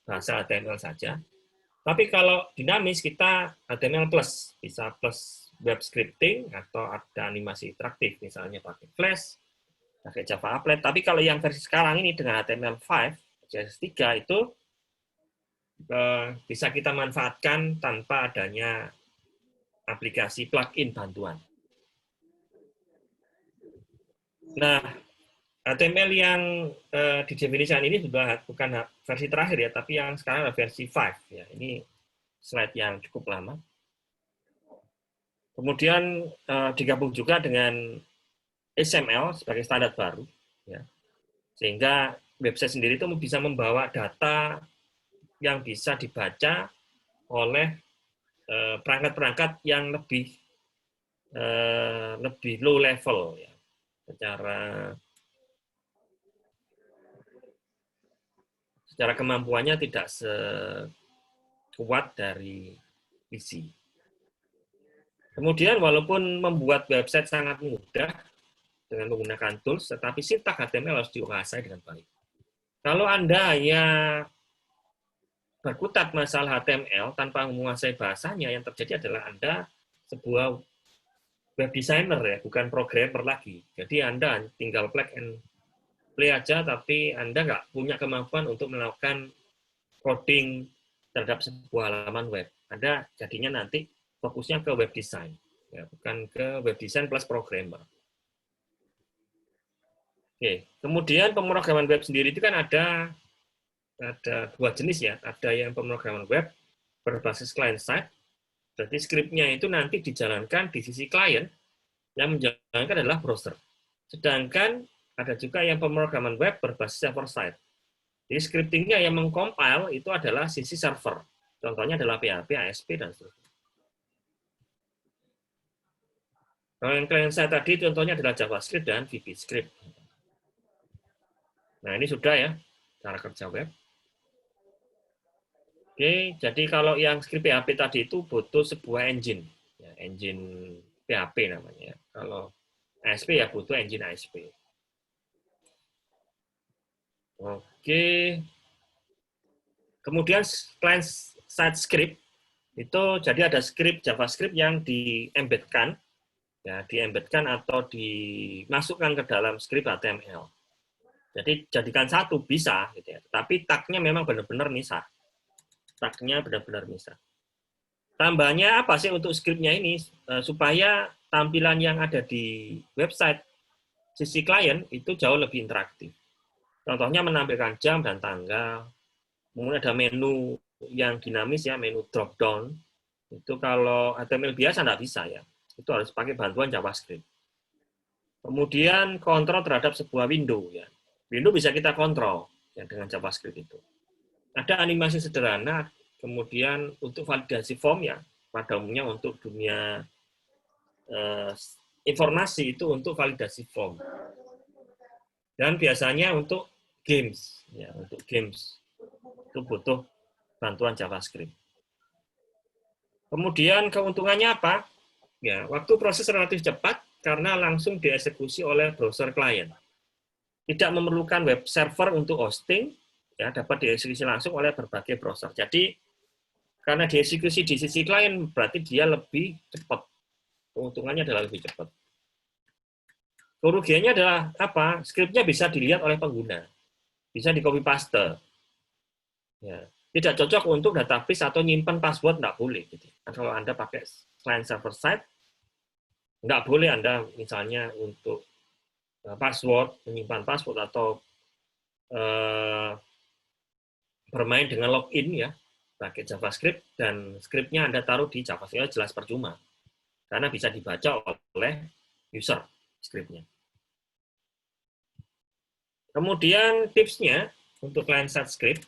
bahasa HTML saja. Tapi kalau dinamis kita HTML plus, bisa plus web scripting atau ada animasi interaktif, misalnya pakai Flash, pakai Java Applet. Tapi kalau yang versi sekarang ini dengan HTML5, CSS3 itu bisa kita manfaatkan tanpa adanya aplikasi plugin bantuan. Nah, HTML yang didefinisikan ini sudah bukan versi terakhir, ya, tapi yang sekarang adalah versi 5. Ya, ini slide yang cukup lama. Kemudian digabung juga dengan XML sebagai standar baru, ya, sehingga website sendiri itu bisa membawa data yang bisa dibaca oleh perangkat-perangkat yang lebih low level, ya, secara kemampuannya tidak sekuat dari PC. Kemudian walaupun membuat website sangat mudah dengan menggunakan tools, tetapi sintaks HTML harus dikuasai dengan baik. Kalau Anda hanya berkutat masalah HTML tanpa menguasai bahasanya, yang terjadi adalah Anda sebuah web designer, ya, bukan programmer lagi. Jadi Anda tinggal plug and play aja, tapi Anda nggak punya kemampuan untuk melakukan coding terhadap sebuah halaman web. Anda jadinya nanti fokusnya ke web design, ya, bukan ke web design plus programmer. Oke, kemudian pemrograman web sendiri itu kan ada dua jenis, ya. Ada yang pemrograman web berbasis client side, berarti skripnya itu nanti dijalankan di sisi klien, yang menjalankan adalah browser. Sedangkan ada juga yang pemrograman web berbasis server side. Jadi scriptingnya yang mengcompile itu adalah sisi server. Contohnya adalah PHP, ASP, dan seterusnya. Kalau yang klien side tadi contohnya adalah JavaScript dan VBScript. Nah, ini sudah, ya, cara kerja web. Oke, jadi kalau yang script PHP tadi itu butuh sebuah engine, ya, engine PHP namanya. Kalau ASP ya butuh engine ASP. Oke. Kemudian client side script itu jadi ada script JavaScript yang diembedkan, ya, diembedkan atau dimasukkan ke dalam script HTML. Jadi jadikan satu bisa, gitu ya. Tapi tag-nya memang benar-benar misah. Tag-nya benar-benar misah. Tambahnya apa sih untuk script-nya ini? Supaya tampilan yang ada di website sisi klien itu jauh lebih interaktif. Contohnya menampilkan jam dan tanggal. Kemudian ada menu yang dinamis, ya, menu drop down. Itu kalau HTML biasa nggak bisa, ya. Itu harus pakai bantuan JavaScript. Kemudian kontrol terhadap sebuah window, ya. Window bisa kita kontrol, ya, dengan JavaScript itu. Ada animasi sederhana, kemudian untuk validasi form, ya, pada umumnya untuk dunia informasi itu untuk validasi form. Dan biasanya untuk games, ya, untuk games. itu butuh bantuan JavaScript. Kemudian keuntungannya apa? Ya, waktu proses relatif cepat karena langsung dieksekusi oleh browser klien. Tidak memerlukan web server untuk hosting, ya dapat dieksekusi langsung oleh berbagai browser. Jadi karena dieksekusi di sisi klien berarti dia lebih cepat. Keuntungannya adalah lebih cepat. Kerugiannya adalah apa? Skripnya bisa dilihat oleh pengguna, bisa di copy paste. Ya. Tidak cocok untuk database atau nyimpan password, nggak boleh. Gitu. Kalau Anda pakai client server side, nggak boleh Anda misalnya untuk password, menyimpan password atau bermain dengan login ya, pakai JavaScript dan skripnya Anda taruh di JavaScript, jelas percuma. Karena bisa dibaca oleh user skripnya. Kemudian tipsnya untuk client-side script,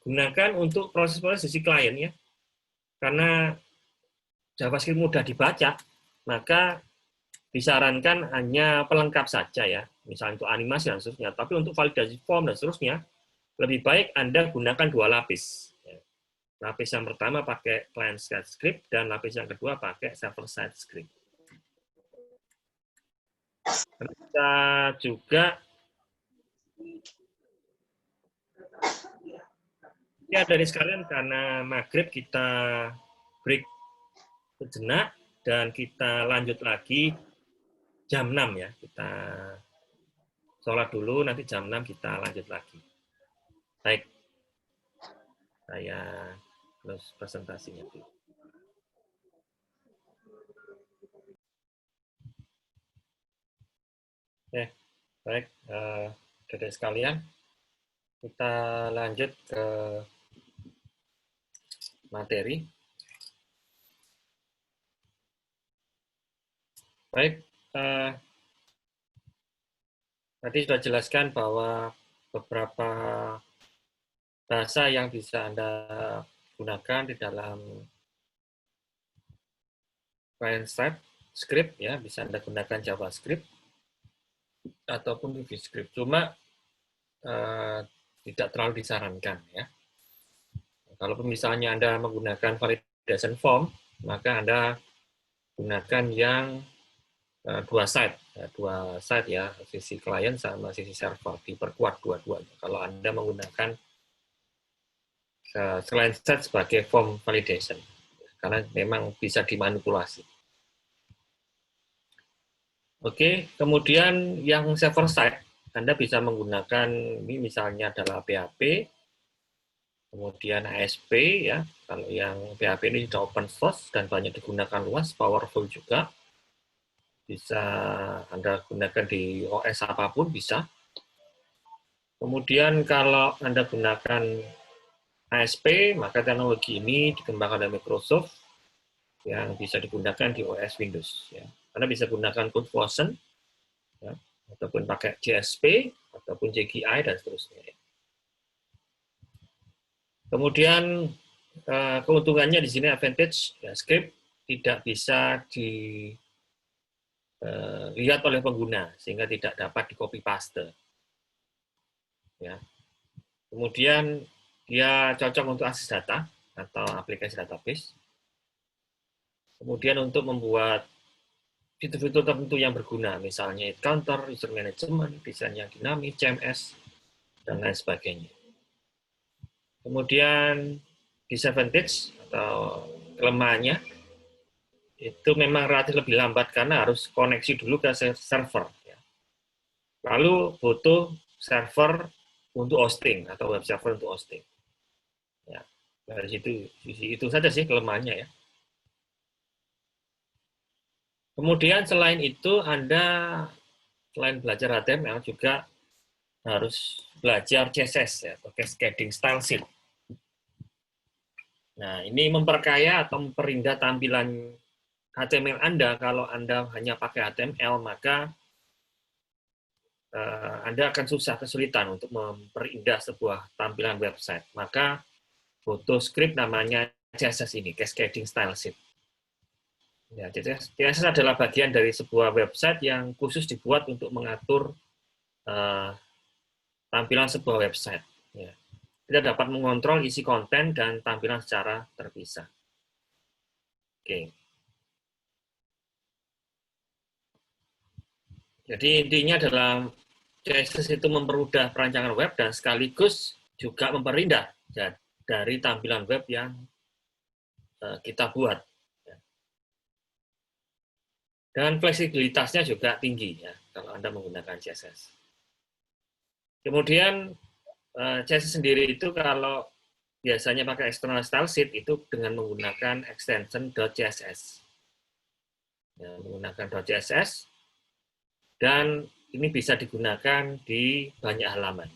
gunakan untuk proses-proses sisi klien ya. Karena JavaScript mudah dibaca, maka disarankan hanya pelengkap saja ya, misalnya untuk animasi dan seterusnya. Tapi untuk validasi form dan seterusnya, lebih baik Anda gunakan dua lapis. Lapis yang pertama pakai client-side script, dan lapis yang kedua pakai server-side script. Kita juga ya dari sekalian karena maghrib kita break sejenak dan kita lanjut lagi jam 6 ya. Kita sholat dulu, nanti jam 6 kita lanjut lagi. Baik, saya close presentasinya dulu. Baik, adik sekalian, kita lanjut ke materi. Baik, tadi sudah jelaskan bahwa beberapa bahasa yang bisa Anda gunakan di dalam client-side script ya, bisa Anda gunakan JavaScript ataupun VBScript. Cuma tidak terlalu disarankan ya. Kalau misalnya Anda menggunakan validation form, maka Anda gunakan yang dua side ya, sisi klien sama sisi server, diperkuat dua-duanya. Kalau Anda menggunakan client side sebagai form validation, karena memang bisa dimanipulasi. Oke, kemudian yang server side, Anda bisa menggunakan ini misalnya adalah PHP, kemudian ASP ya. Kalau yang PHP ini sudah open source dan banyak digunakan luas, powerful juga. Bisa Anda gunakan di OS apapun bisa. Kemudian kalau Anda gunakan ASP, maka teknologi ini dikembangkan oleh Microsoft yang bisa digunakan di OS Windows. Ya. Anda bisa gunakan code version, ya, ataupun pakai JSP, ataupun JGI, dan seterusnya. Ya. Kemudian keuntungannya di sini advantage, ya, script tidak bisa dilihat oleh pengguna, sehingga tidak dapat di-copy paste. Ya. Kemudian dia cocok untuk akses data atau aplikasi database. Kemudian untuk membuat fitur-fitur tertentu yang berguna, misalnya counter, user management, desain yang dinamis, CMS, dan lain sebagainya. Kemudian disadvantage atau kelemahannya itu memang relatif lebih lambat karena harus koneksi dulu ke server. Ya. Lalu butuh server untuk hosting atau web server untuk hosting. Ya, dari situ itu saja sih kelemahannya ya. Kemudian selain itu Anda selain belajar HTML juga harus belajar CSS ya, atau Cascading Style Sheet. Nah, ini memperkaya atau memperindah tampilan HTML Anda. Kalau Anda hanya pakai HTML, maka Anda akan kesulitan untuk memperindah sebuah tampilan website. Maka butuh script namanya CSS ini, Cascading Style Sheet. Ya, CSS adalah bagian dari sebuah website yang khusus dibuat untuk mengatur tampilan sebuah website. Ya. kita dapat mengontrol isi konten dan tampilan secara terpisah. Oke. Jadi intinya adalah CSS itu mempermudah perancangan web dan sekaligus juga memperindah dari tampilan web yang kita buat. Dan fleksibilitasnya juga tinggi ya kalau Anda menggunakan CSS. Kemudian CSS sendiri itu kalau biasanya pakai external style sheet itu dengan menggunakan extension .css. Ya, menggunakan .css dan ini bisa digunakan di banyak halaman.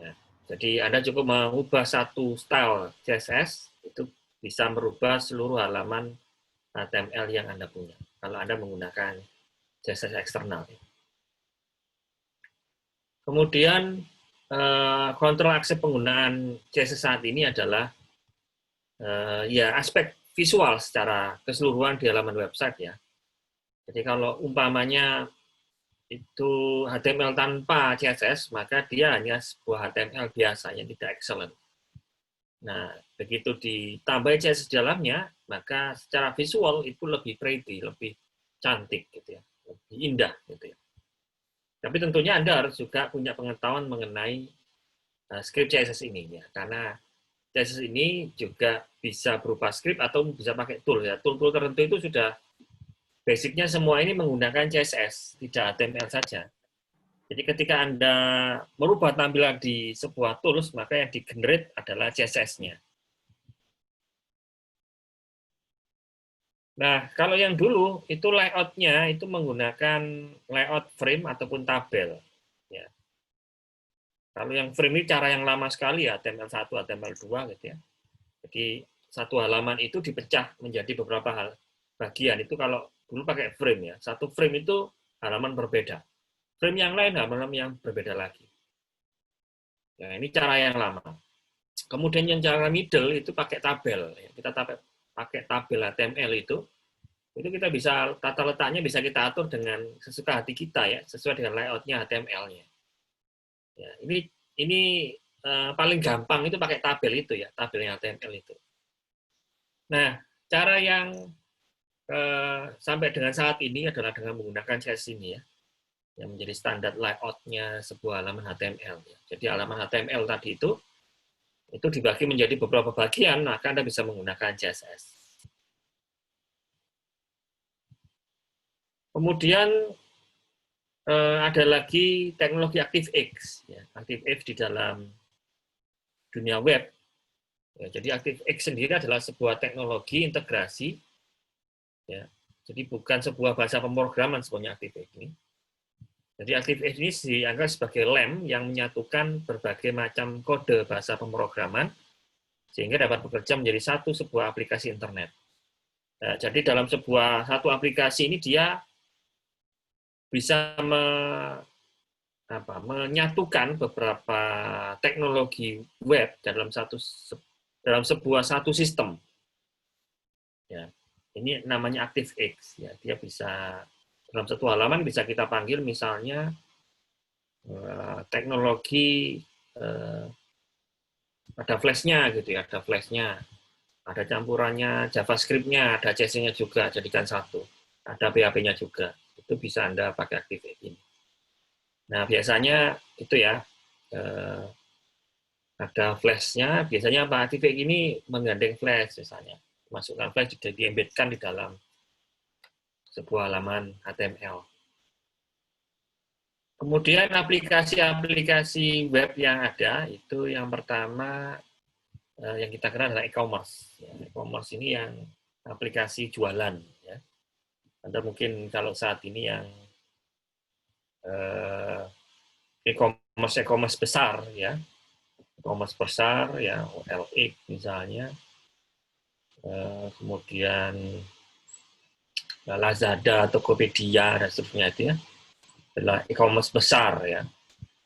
Ya, jadi Anda cukup mengubah satu style CSS, itu bisa merubah seluruh halaman HTML yang Anda punya, kalau Anda menggunakan CSS eksternal. Kemudian, kontrol akses penggunaan CSS saat ini adalah ya aspek visual secara keseluruhan di halaman website ya. Jadi kalau umpamanya itu HTML tanpa CSS, maka dia hanya sebuah HTML biasa yang tidak excellent. Nah, begitu ditambah CSS di dalamnya, maka secara visual itu lebih pretty, lebih cantik gitu ya, lebih indah gitu ya. Tapi tentunya Anda harus juga punya pengetahuan mengenai script CSS ini ya, karena CSS ini juga bisa berupa script atau bisa pakai tool ya. Tool-tool tertentu itu sudah basicnya semua ini menggunakan CSS, tidak HTML saja. Jadi ketika Anda merubah tampilan di sebuah tools, maka yang di-generate adalah CSS-nya. Nah, kalau yang dulu, itu layout-nya itu menggunakan layout frame ataupun tabel. Ya. Kalau yang frame ini cara yang lama sekali ya, HTML1, HTML2 gitu ya. Jadi satu halaman itu dipecah menjadi beberapa bagian. Itu kalau dulu pakai frame ya. Satu frame itu halaman berbeda. Frame yang lain halaman yang berbeda lagi. Nah, ini cara yang lama. Kemudian yang cara middle itu pakai tabel. Kita pakai tabel HTML itu kita bisa tata letaknya bisa kita atur dengan sesuka hati kita ya, sesuai dengan layoutnya HTML-nya. Ya, ini paling gampang itu pakai tabel itu ya, tabelnya HTML itu. Nah, cara yang sampai dengan saat ini adalah dengan menggunakan CSS ini ya, yang menjadi standar layout-nya sebuah halaman HTML. Ya. Jadi halaman HTML tadi itu dibagi menjadi beberapa bagian, maka Anda bisa menggunakan CSS. Kemudian ada lagi teknologi ActiveX. Ya. ActiveX di dalam dunia web. Ya, jadi ActiveX sendiri adalah sebuah teknologi integrasi. Ya. Jadi bukan sebuah bahasa pemrograman sebenarnya ActiveX ini. Jadi ActiveX ini dianggap sebagai lem yang menyatukan berbagai macam kode bahasa pemrograman sehingga dapat bekerja menjadi sebuah aplikasi internet. Nah, jadi dalam satu aplikasi ini dia bisa menyatukan beberapa teknologi web dalam sebuah sistem. Ya, ini namanya ActiveX. Ya, dia bisa dalam satu halaman bisa kita panggil misalnya teknologi ada flash-nya gitu ya, ada flash-nya, ada campurannya JavaScript-nya, ada CSS-nya juga, jadikan satu. Ada PHP-nya juga. Itu bisa Anda pakai ActiveX ini. Nah, biasanya itu ya, ada flash-nya, biasanya apa? ActiveX ini menggandeng flash misalnya. Masukkan flash, jadi di-embedkan di dalam sebuah halaman HTML. Kemudian aplikasi-aplikasi web yang ada, itu yang pertama yang kita kenal adalah e-commerce. E-commerce ini yang aplikasi jualan. Ya. Anda mungkin kalau saat ini yang e-commerce besar, ya, e-commerce besar, ya, OLX misalnya, kemudian Lazada, Tokopedia, dan seterusnya itu ya, adalah e-commerce besar, ya,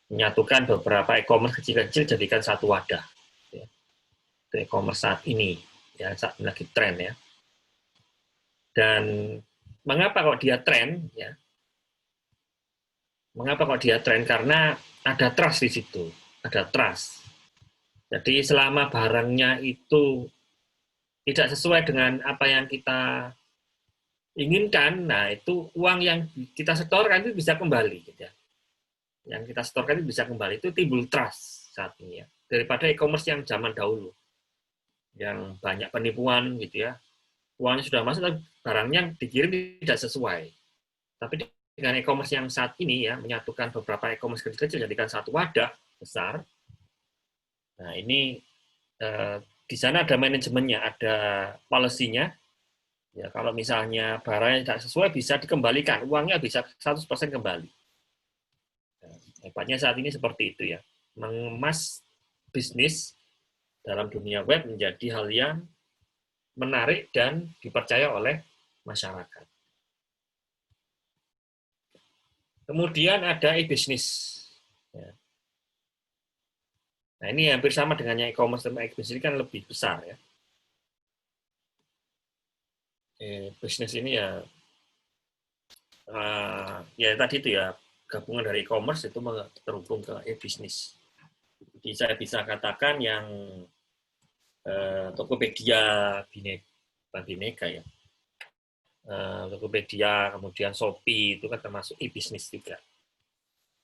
menyatukan beberapa e-commerce kecil-kecil jadikan satu wadah. Ya. Itu e-commerce saat ini, ya, saat ini lagi tren ya. Dan mengapa kok dia tren? Ya, mengapa kok dia tren? Karena ada trust di situ. ada trust. Jadi selama barangnya itu tidak sesuai dengan apa yang kita inginkan, nah itu uang yang kita setorkan itu bisa kembali, gitu ya. Yang kita setorkan itu bisa kembali, itu timbul trust saat ini ya. Daripada e-commerce yang zaman dahulu, yang banyak penipuan gitu ya. Uangnya sudah masuk, tapi barangnya dikirim tidak sesuai. Tapi dengan e-commerce yang saat ini ya, menyatukan beberapa e-commerce kecil-kecil, jadikan satu wadah besar. Nah ini di sana ada manajemennya, ada policy-nya. Ya, kalau misalnya barangnya tidak sesuai bisa dikembalikan, uangnya bisa 100% kembali. Nah, hebatnya saat ini seperti itu ya. Mengemas bisnis dalam dunia web menjadi hal yang menarik dan dipercaya oleh masyarakat. Kemudian ada e-bisnis. Ya. Nah ini hampir sama dengan yang e-commerce dan e-bisnis, ini kan lebih besar ya. Bisnis ini ya, ya tadi itu ya, gabungan dari e-commerce itu terhubung ke e-bisnis. Jadi saya bisa katakan yang Tokopedia, Bineka ya, Tokopedia, kemudian Shopee itu kan termasuk e-bisnis juga.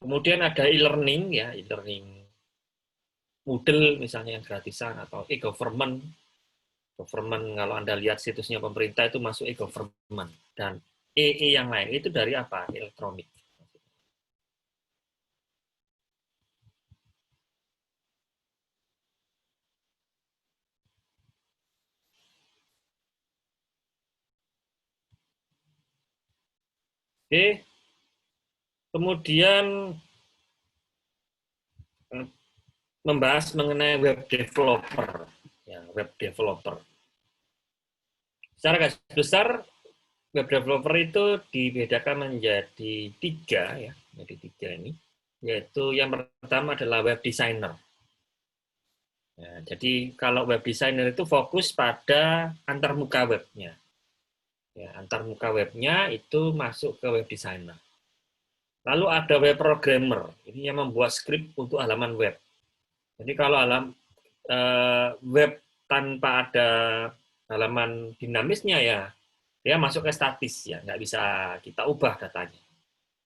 Kemudian ada e-learning ya, e-learning Moodle misalnya yang gratisan, atau e-government. Government, kalau Anda lihat situsnya pemerintah itu masuk e-government, dan yang lain itu dari apa? Elektronik. Oke, kemudian membahas mengenai web developer. Ya, web developer. Secara garis besar, web developer itu dibedakan menjadi tiga ya, menjadi tiga ini, yaitu yang pertama adalah web designer. Ya, jadi kalau web designer itu fokus pada antarmuka webnya. Ya, antarmuka webnya itu masuk ke web designer. Lalu ada web programmer, ini yang membuat skrip untuk halaman web. Jadi kalau web tanpa ada halaman dinamisnya ya, dia masuk ke statis ya, nggak bisa kita ubah datanya.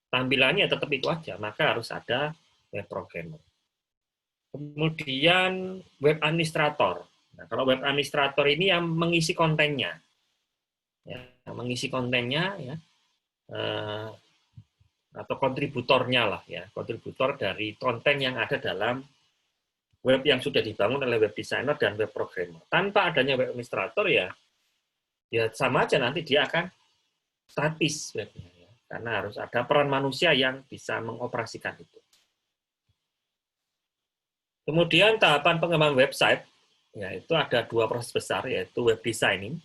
Tampilannya tetap itu aja, maka harus ada web programmer. Kemudian web administrator. Nah, kalau web administrator ini yang mengisi kontennya, ya, mengisi kontennya ya, atau kontributornya lah ya, kontributor dari konten yang ada dalam web yang sudah dibangun oleh web designer dan web programmer. Tanpa adanya web administrator ya, ya sama aja nanti dia akan statis webnya ya, karena harus ada peran manusia yang bisa mengoperasikan itu. Kemudian tahapan pengembangan website, ya itu ada dua proses besar, yaitu web designing.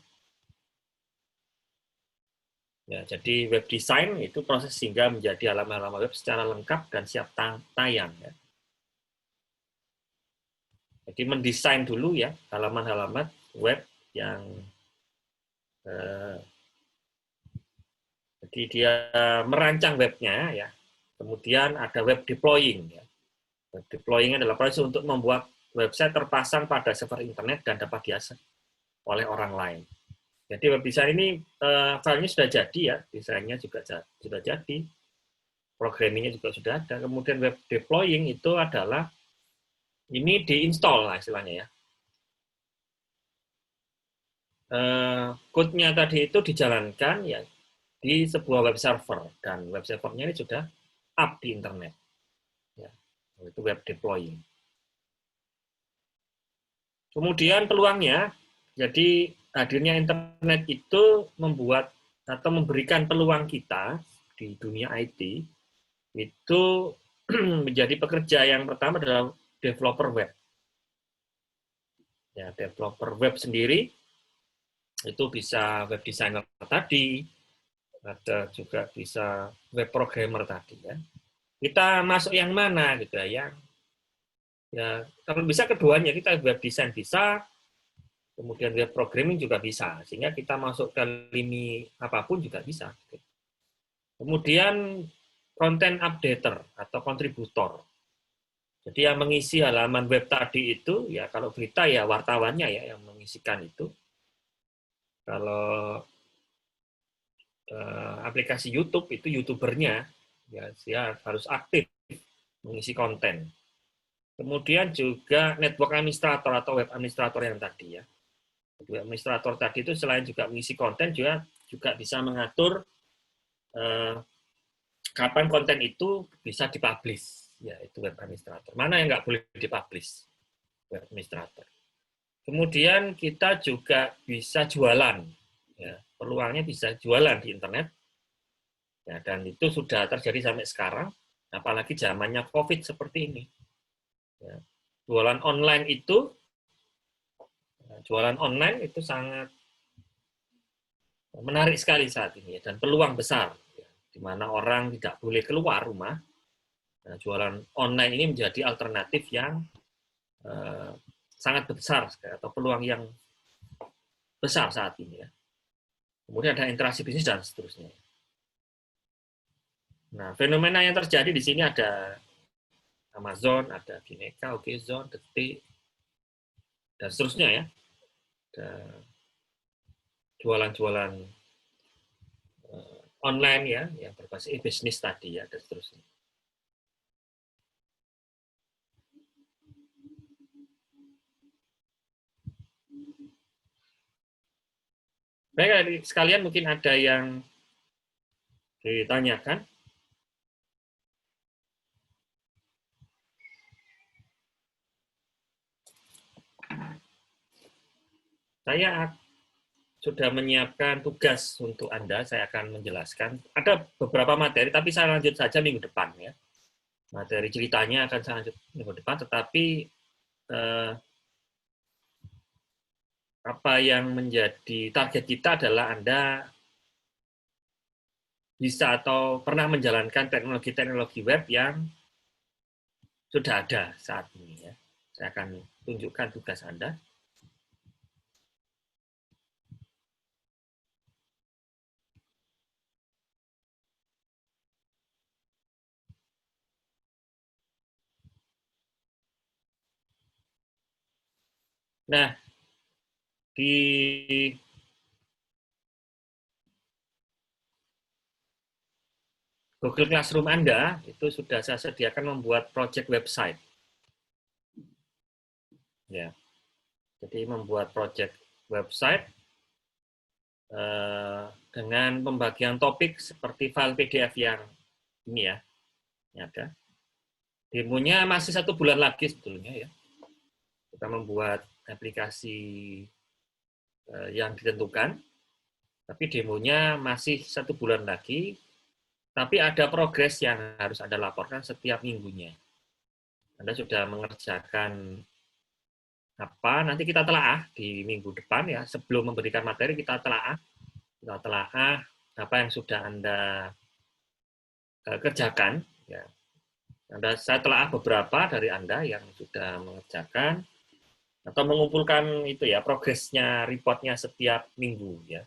Ya, jadi web design itu proses sehingga menjadi halaman-halaman web secara lengkap dan siap tayang. Ya. Jadi mendesain dulu ya halaman-halaman web yang jadi dia merancang webnya ya. Kemudian ada web deploying ya. Web deploying adalah proses untuk membuat website terpasang pada server internet dan dapat diakses oleh orang lain. Jadi web design ini filenya sudah jadi ya, desainnya juga sudah jadi, programmingnya juga sudah ada. Kemudian web deploying itu adalah ini diinstal lah istilahnya ya. Code-nya tadi itu dijalankan ya di sebuah web server, dan web servernya ini sudah up di internet. Ya, itu web deploying. Kemudian peluangnya, jadi hadirnya internet itu membuat atau memberikan peluang kita di dunia IT itu menjadi pekerja yang pertama adalah developer web. Ya, developer web sendiri itu bisa web designer tadi, ada juga bisa web programmer tadi ya. Kita masuk yang mana gitu ya? Ya, kalau bisa keduanya, kita web design bisa, kemudian web programming juga bisa, sehingga kita masuk ke lini apapun juga bisa. Kemudian content updater atau kontributor. Jadi yang mengisi halaman web tadi itu, ya kalau berita ya wartawannya ya yang mengisikan itu. Kalau aplikasi YouTube itu YouTubernya, ya dia harus aktif mengisi konten. Kemudian juga network administrator atau web administrator yang tadi ya. Web administrator tadi itu selain juga mengisi konten juga bisa mengatur kapan konten itu bisa dipublish, ya itu web administrator. Mana yang nggak boleh dipublish, web administrator. Kemudian kita juga bisa jualan, ya, peluangnya bisa jualan di internet, ya, dan itu sudah terjadi sampai sekarang, apalagi zamannya COVID seperti ini. Ya. Jualan online itu sangat menarik sekali saat ini, dan peluang besar, ya, di mana orang tidak boleh keluar rumah. Nah, jualan online ini menjadi alternatif yang sangat besar atau peluang yang besar saat ini ya. Kemudian ada interaksi bisnis dan seterusnya. Nah, fenomena yang terjadi di sini ada Amazon, ada Bineka, Okezone, Detik, dan seterusnya ya. Ada jualan-jualan online ya, yang berbasis bisnis tadi ya, dan seterusnya. Baik, sekalian mungkin ada yang ditanyakan. Saya sudah menyiapkan tugas untuk Anda, saya akan menjelaskan. Ada beberapa materi, tapi saya lanjut saja minggu depan ya. Materi ceritanya akan saya lanjut minggu depan, tetapi apa yang menjadi target kita adalah Anda bisa atau pernah menjalankan teknologi-teknologi web yang sudah ada saat ini ya. Saya akan tunjukkan tugas Anda. Nah, di Google Classroom Anda itu sudah saya sediakan membuat project website. Ya. Jadi membuat project website dengan pembagian topik seperti file PDF yang ini ya. Ini ada. Demonya masih 1 bulan lagi sebetulnya ya. Kita membuat aplikasi yang ditentukan, tapi demonya masih 1 bulan lagi, tapi ada progres yang harus Anda laporkan setiap minggunya. Anda sudah mengerjakan apa, nanti kita telaah di minggu depan ya, sebelum memberikan materi kita telaah apa yang sudah Anda kerjakan. Ya. Saya telaah beberapa dari Anda yang sudah mengerjakan, atau mengumpulkan itu ya progresnya, reportnya setiap minggu ya,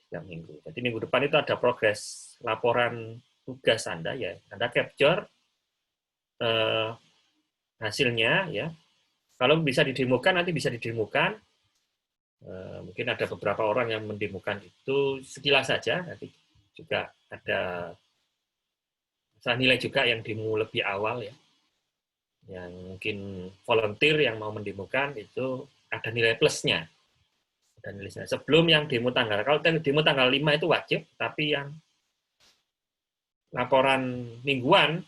setiap minggu. Jadi minggu depan itu ada progres laporan tugas Anda ya, Anda capture hasilnya ya. Kalau bisa didemokan nanti bisa didemokan. Mungkin ada beberapa orang yang mendemokan itu sekilas saja, nanti juga ada saya nilai juga yang demo lebih awal ya, yang mungkin volunteer yang mau mendemokan itu ada nilai plusnya. Ada nilainya. Sebelum yang demo tanggal, kalau demo tanggal 5 itu wajib, tapi yang laporan mingguan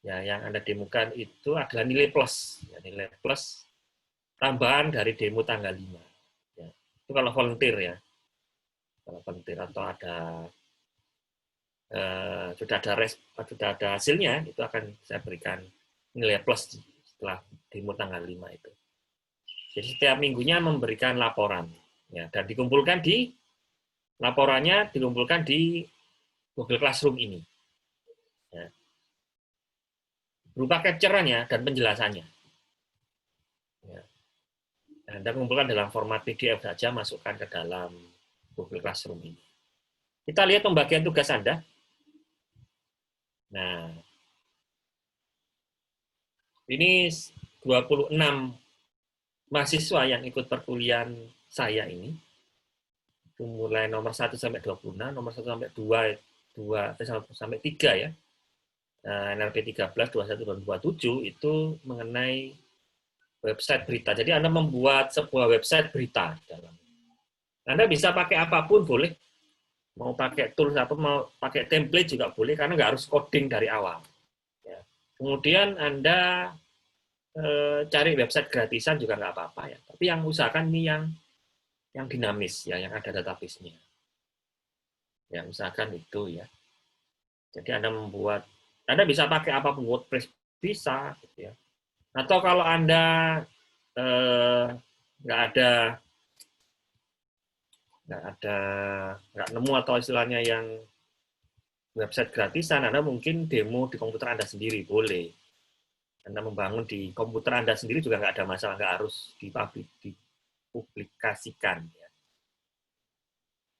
ya yang Anda demokan itu adalah nilai plus, ya, nilai plus tambahan dari demo tanggal 5. Ya. Itu kalau volunteer ya. Kalau volunteer atau ada sudah ada hasilnya, itu akan saya berikan nilai plus setelah demo tanggal 5 itu. Jadi setiap minggunya memberikan laporan ya, dan laporannya dikumpulkan di Google Classroom ini. Ya. Berupa capture-nya dan penjelasannya. Ya. Anda kumpulkan dalam format PDF saja, masukkan ke dalam Google Classroom ini. Kita lihat pembagian tugas Anda. Nah, Ini 26 mahasiswa yang ikut perkuliahan saya ini, mulai nomor 1 sampai 26, nomor 1 sampai 2 sampai 3 ya, NLP 13, 21, dan 27 itu mengenai website berita. Jadi Anda membuat sebuah website berita. Anda bisa pakai apapun boleh, mau pakai tools apa, mau pakai template juga boleh, karena nggak harus coding dari awal. Ya. Kemudian Anda cari website gratisan juga nggak apa-apa ya. Tapi yang usahakan ini yang dinamis ya, yang ada database-nya. Ya, usahakan itu ya. Jadi Anda bisa pakai apapun, WordPress bisa, gitu ya. Atau kalau Anda nggak nemu atau istilahnya yang website gratisan, Anda mungkin demo di komputer Anda sendiri, boleh. Anda membangun di komputer Anda sendiri juga nggak ada masalah, nggak harus dipublikasikan. Ya.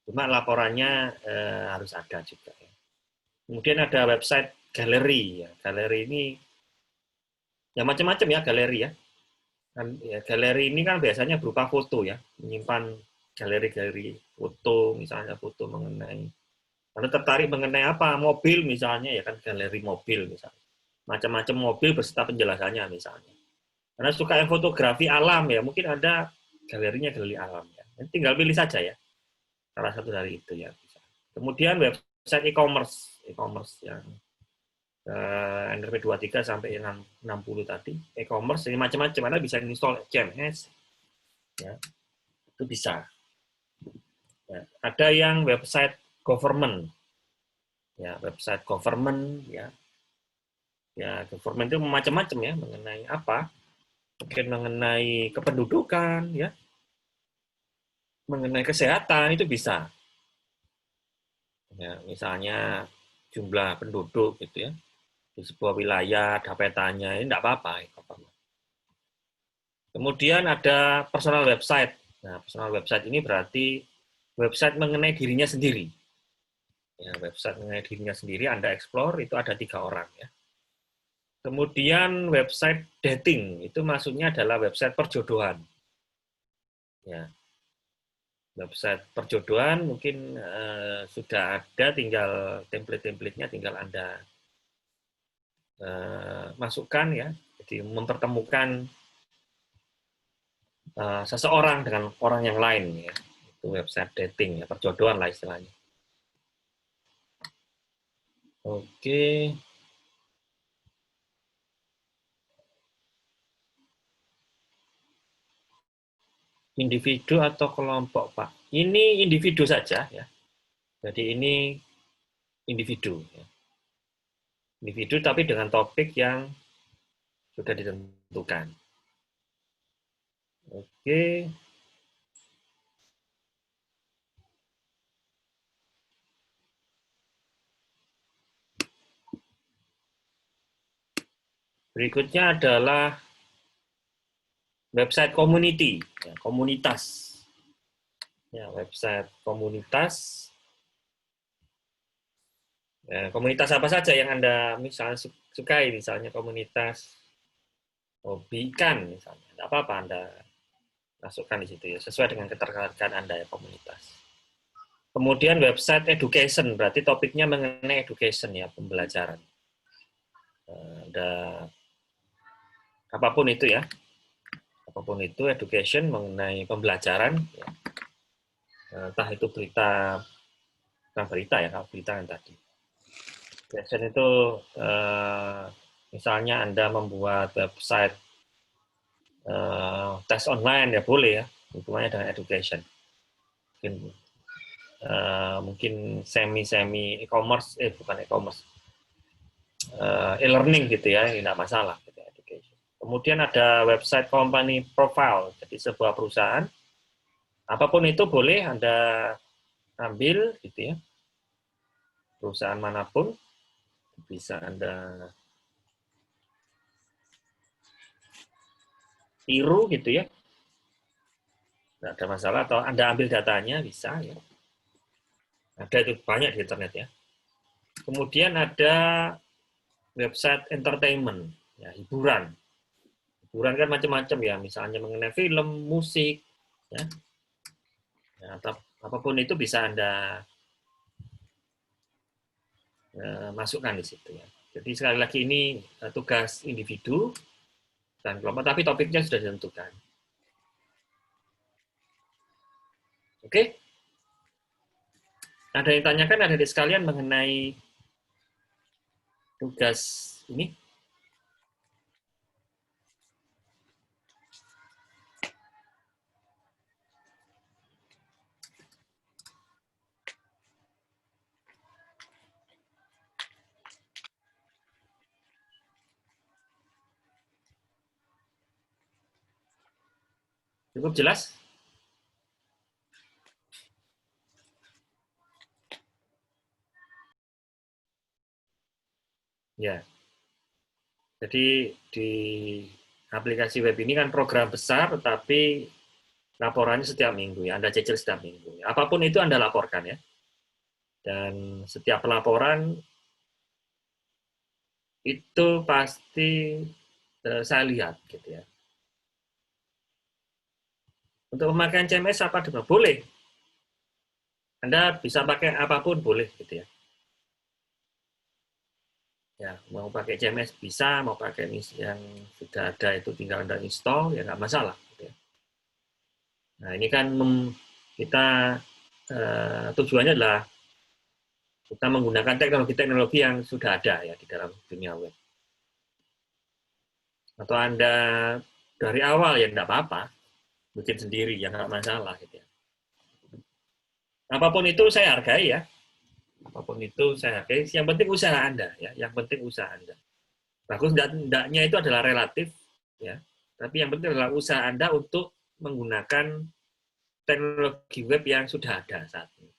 Cuma laporannya harus ada juga. Ya. Kemudian ada website galeri. Ya. Galeri ini ya macam-macam ya galeri ya. Ya. Galeri ini kan biasanya berupa foto ya, menyimpan galeri-galeri foto, misalnya foto mengenai, Anda tertarik mengenai apa? Mobil misalnya, ya kan galeri mobil misalnya. Macam-macam mobil beserta penjelasannya misalnya. Karena suka yang fotografi alam ya, mungkin ada galerinya galeri alam ya. Tinggal pilih saja ya. Salah satu dari itu ya. Kemudian website e-commerce yang NRP 23 sampai 60 tadi, e-commerce ini macam-macam. Anda bisa install CMS, ya, itu bisa. Ya, ada yang website government, ya website government, ya government itu macam-macam ya, mengenai apa? Mungkin mengenai kependudukan, ya, mengenai kesehatan itu bisa. Ya, misalnya jumlah penduduk gitu ya di sebuah wilayah, ada petanya, ini tidak apa-apa. Kemudian ada personal website. Nah, personal website ini berarti website mengenai dirinya sendiri. Ya, website mengenai dirinya sendiri Anda explore itu ada 3 orang ya. Kemudian website dating itu maksudnya adalah website perjodohan. Ya, website perjodohan mungkin sudah ada, tinggal template-templatenya tinggal Anda masukkan ya. Jadi mempertemukan seseorang dengan orang yang lain ya. Itu website dating ya, perjodohan lah istilahnya. Oke. Individu atau kelompok, Pak? Ini individu saja ya. Jadi ini individu ya. Individu tapi dengan topik yang sudah ditentukan. Oke. Berikutnya adalah website community, ya, komunitas. Ya, website komunitas. Ya, komunitas apa saja yang Anda misalnya sukai, misalnya komunitas hobi ikan misalnya. Tidak apa-apa Anda masukkan di situ ya, sesuai dengan ketertarikan Anda ya, komunitas. Kemudian website education, berarti topiknya mengenai education ya, pembelajaran. Ada apapun itu ya, apapun itu education mengenai pembelajaran, ya. Entah itu berita ya, kalau berita yang tadi. Education itu misalnya Anda membuat website tes online ya boleh ya, hubungannya dengan education. Mungkin semi e-commerce, bukan e-commerce, e-learning gitu ya, tidak masalah. Gitu, education. Kemudian ada website company profile, jadi sebuah perusahaan, apapun itu boleh Anda ambil gitu ya, perusahaan manapun bisa Anda tiru gitu ya, nggak ada masalah, atau Anda ambil datanya bisa ya. Ada itu banyak di internet ya. Kemudian ada website entertainment, ya, hiburan. hiburan kan macam-macam ya, misalnya mengenai film, musik, ya. Ya, apapun itu bisa Anda masukkan di situ ya. Jadi sekali lagi ini tugas individu dan kelompok, tapi topiknya sudah ditentukan. Oke? Ada yang tanyakan, ada di sekalian mengenai tugas ini? Cukup jelas? Ya. Jadi di aplikasi web ini kan program besar, tetapi laporannya setiap minggu ya. Anda cicil setiap minggu. Apapun itu Anda laporkan ya. Dan setiap laporan itu pasti saya lihat gitu ya. Untuk pemakaian CMS apa juga boleh. Anda bisa pakai apapun boleh gitu ya. Ya, mau pakai CMS bisa, mau pakai yang sudah ada itu tinggal Anda install ya nggak masalah. Gitu ya. Nah ini kan kita tujuannya adalah kita menggunakan teknologi-teknologi yang sudah ada ya di dalam dunia web. Atau Anda dari awal ya nggak apa-apa, bikin sendiri ya nggak masalah gitu ya. Apapun itu saya hargai ya, apapun itu saya hargai. Yang penting usaha Anda ya, yang penting usaha Anda. Bagus enggaknya itu adalah relatif ya, tapi yang penting adalah usaha Anda untuk menggunakan teknologi web yang sudah ada saat ini.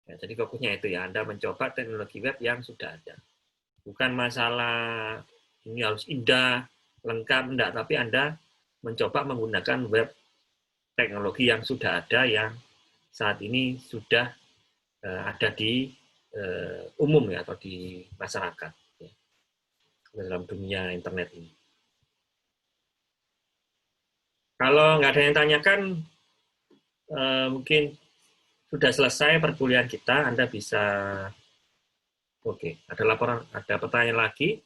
Ya, jadi fokusnya itu ya, Anda mencoba teknologi web yang sudah ada. Bukan masalah ini harus indah, lengkap, enggak, tapi Anda mencoba menggunakan web teknologi yang sudah ada, yang saat ini sudah ada di umum ya, atau di masyarakat ya, dalam dunia internet ini. Kalau nggak ada yang tanyakan, mungkin sudah selesai perkuliahan kita. Anda bisa, oke, ada laporan, ada pertanyaan lagi.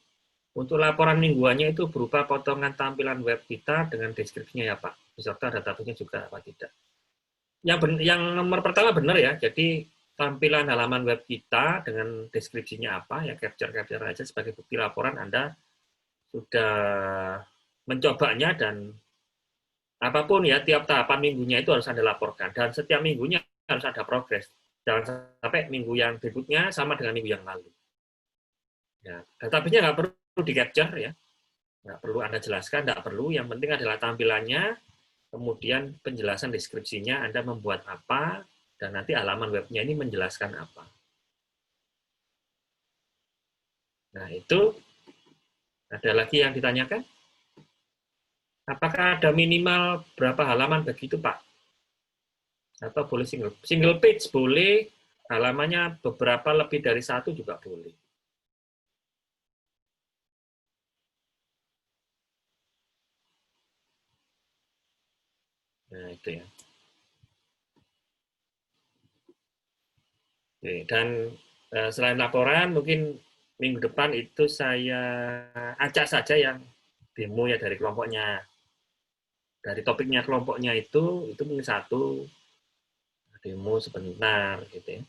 Untuk laporan mingguannya itu berupa potongan tampilan web kita dengan deskripsinya ya Pak, beserta database juga apa tidak. Yang nomor pertama benar ya, jadi tampilan halaman web kita dengan deskripsinya apa, ya capture aja sebagai bukti laporan Anda sudah mencobanya, dan apapun ya, tiap tahapan minggunya itu harus Anda laporkan, dan setiap minggunya harus ada progres. Jangan sampai minggu yang berikutnya sama dengan minggu yang lalu. Ya, database-nya nggak perlu di-capture ya, nggak perlu Anda jelaskan, nggak perlu. Yang penting adalah tampilannya, kemudian penjelasan deskripsinya, Anda membuat apa, dan nanti halaman webnya ini menjelaskan apa. Nah, itu ada lagi yang ditanyakan? Apakah ada minimal berapa halaman begitu, Pak? Atau boleh single page boleh, halamannya beberapa lebih dari satu juga boleh. Nah, itu ya. Oke, dan selain laporan, mungkin minggu depan itu saya acak saja yang demo ya dari kelompoknya. Dari topiknya kelompoknya itu mungkin satu demo sebentar gitu ya.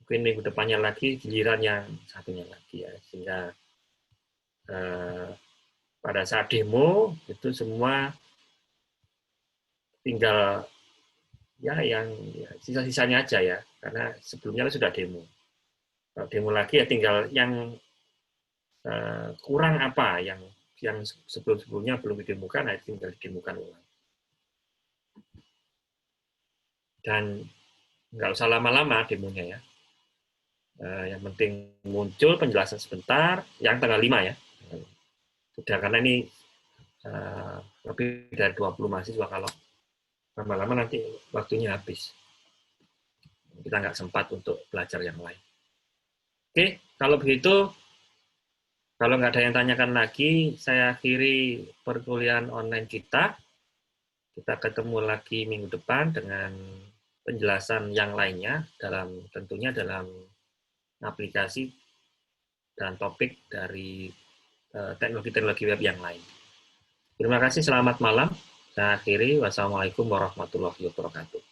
Mungkin minggu depannya lagi giliran yang satunya lagi ya, sehingga eh, pada saat demo itu semua tinggal ya yang ya, sisa-sisanya aja ya, karena sebelumnya sudah demo. Kalau demo lagi ya tinggal yang kurang apa, yang sebelum-sebelumnya belum didemukan, nah tinggal didemukan ulang. Dan nggak usah lama-lama demonya ya. Yang penting muncul penjelasan sebentar, yang tanggal 5 ya. Sudah, karena ini lebih dari 20 mahasiswa, kalau lama-lama nanti waktunya habis. Kita nggak sempat untuk belajar yang lain. Oke, kalau begitu Kalau nggak ada yang tanyakan lagi, saya akhiri perkuliahan online kita. Kita ketemu lagi minggu depan dengan penjelasan yang lainnya tentunya dalam aplikasi dan topik dari teknologi-teknologi web yang lain. Terima kasih, selamat malam. Saya akhiri. Wassalamualaikum warahmatullahi wabarakatuh.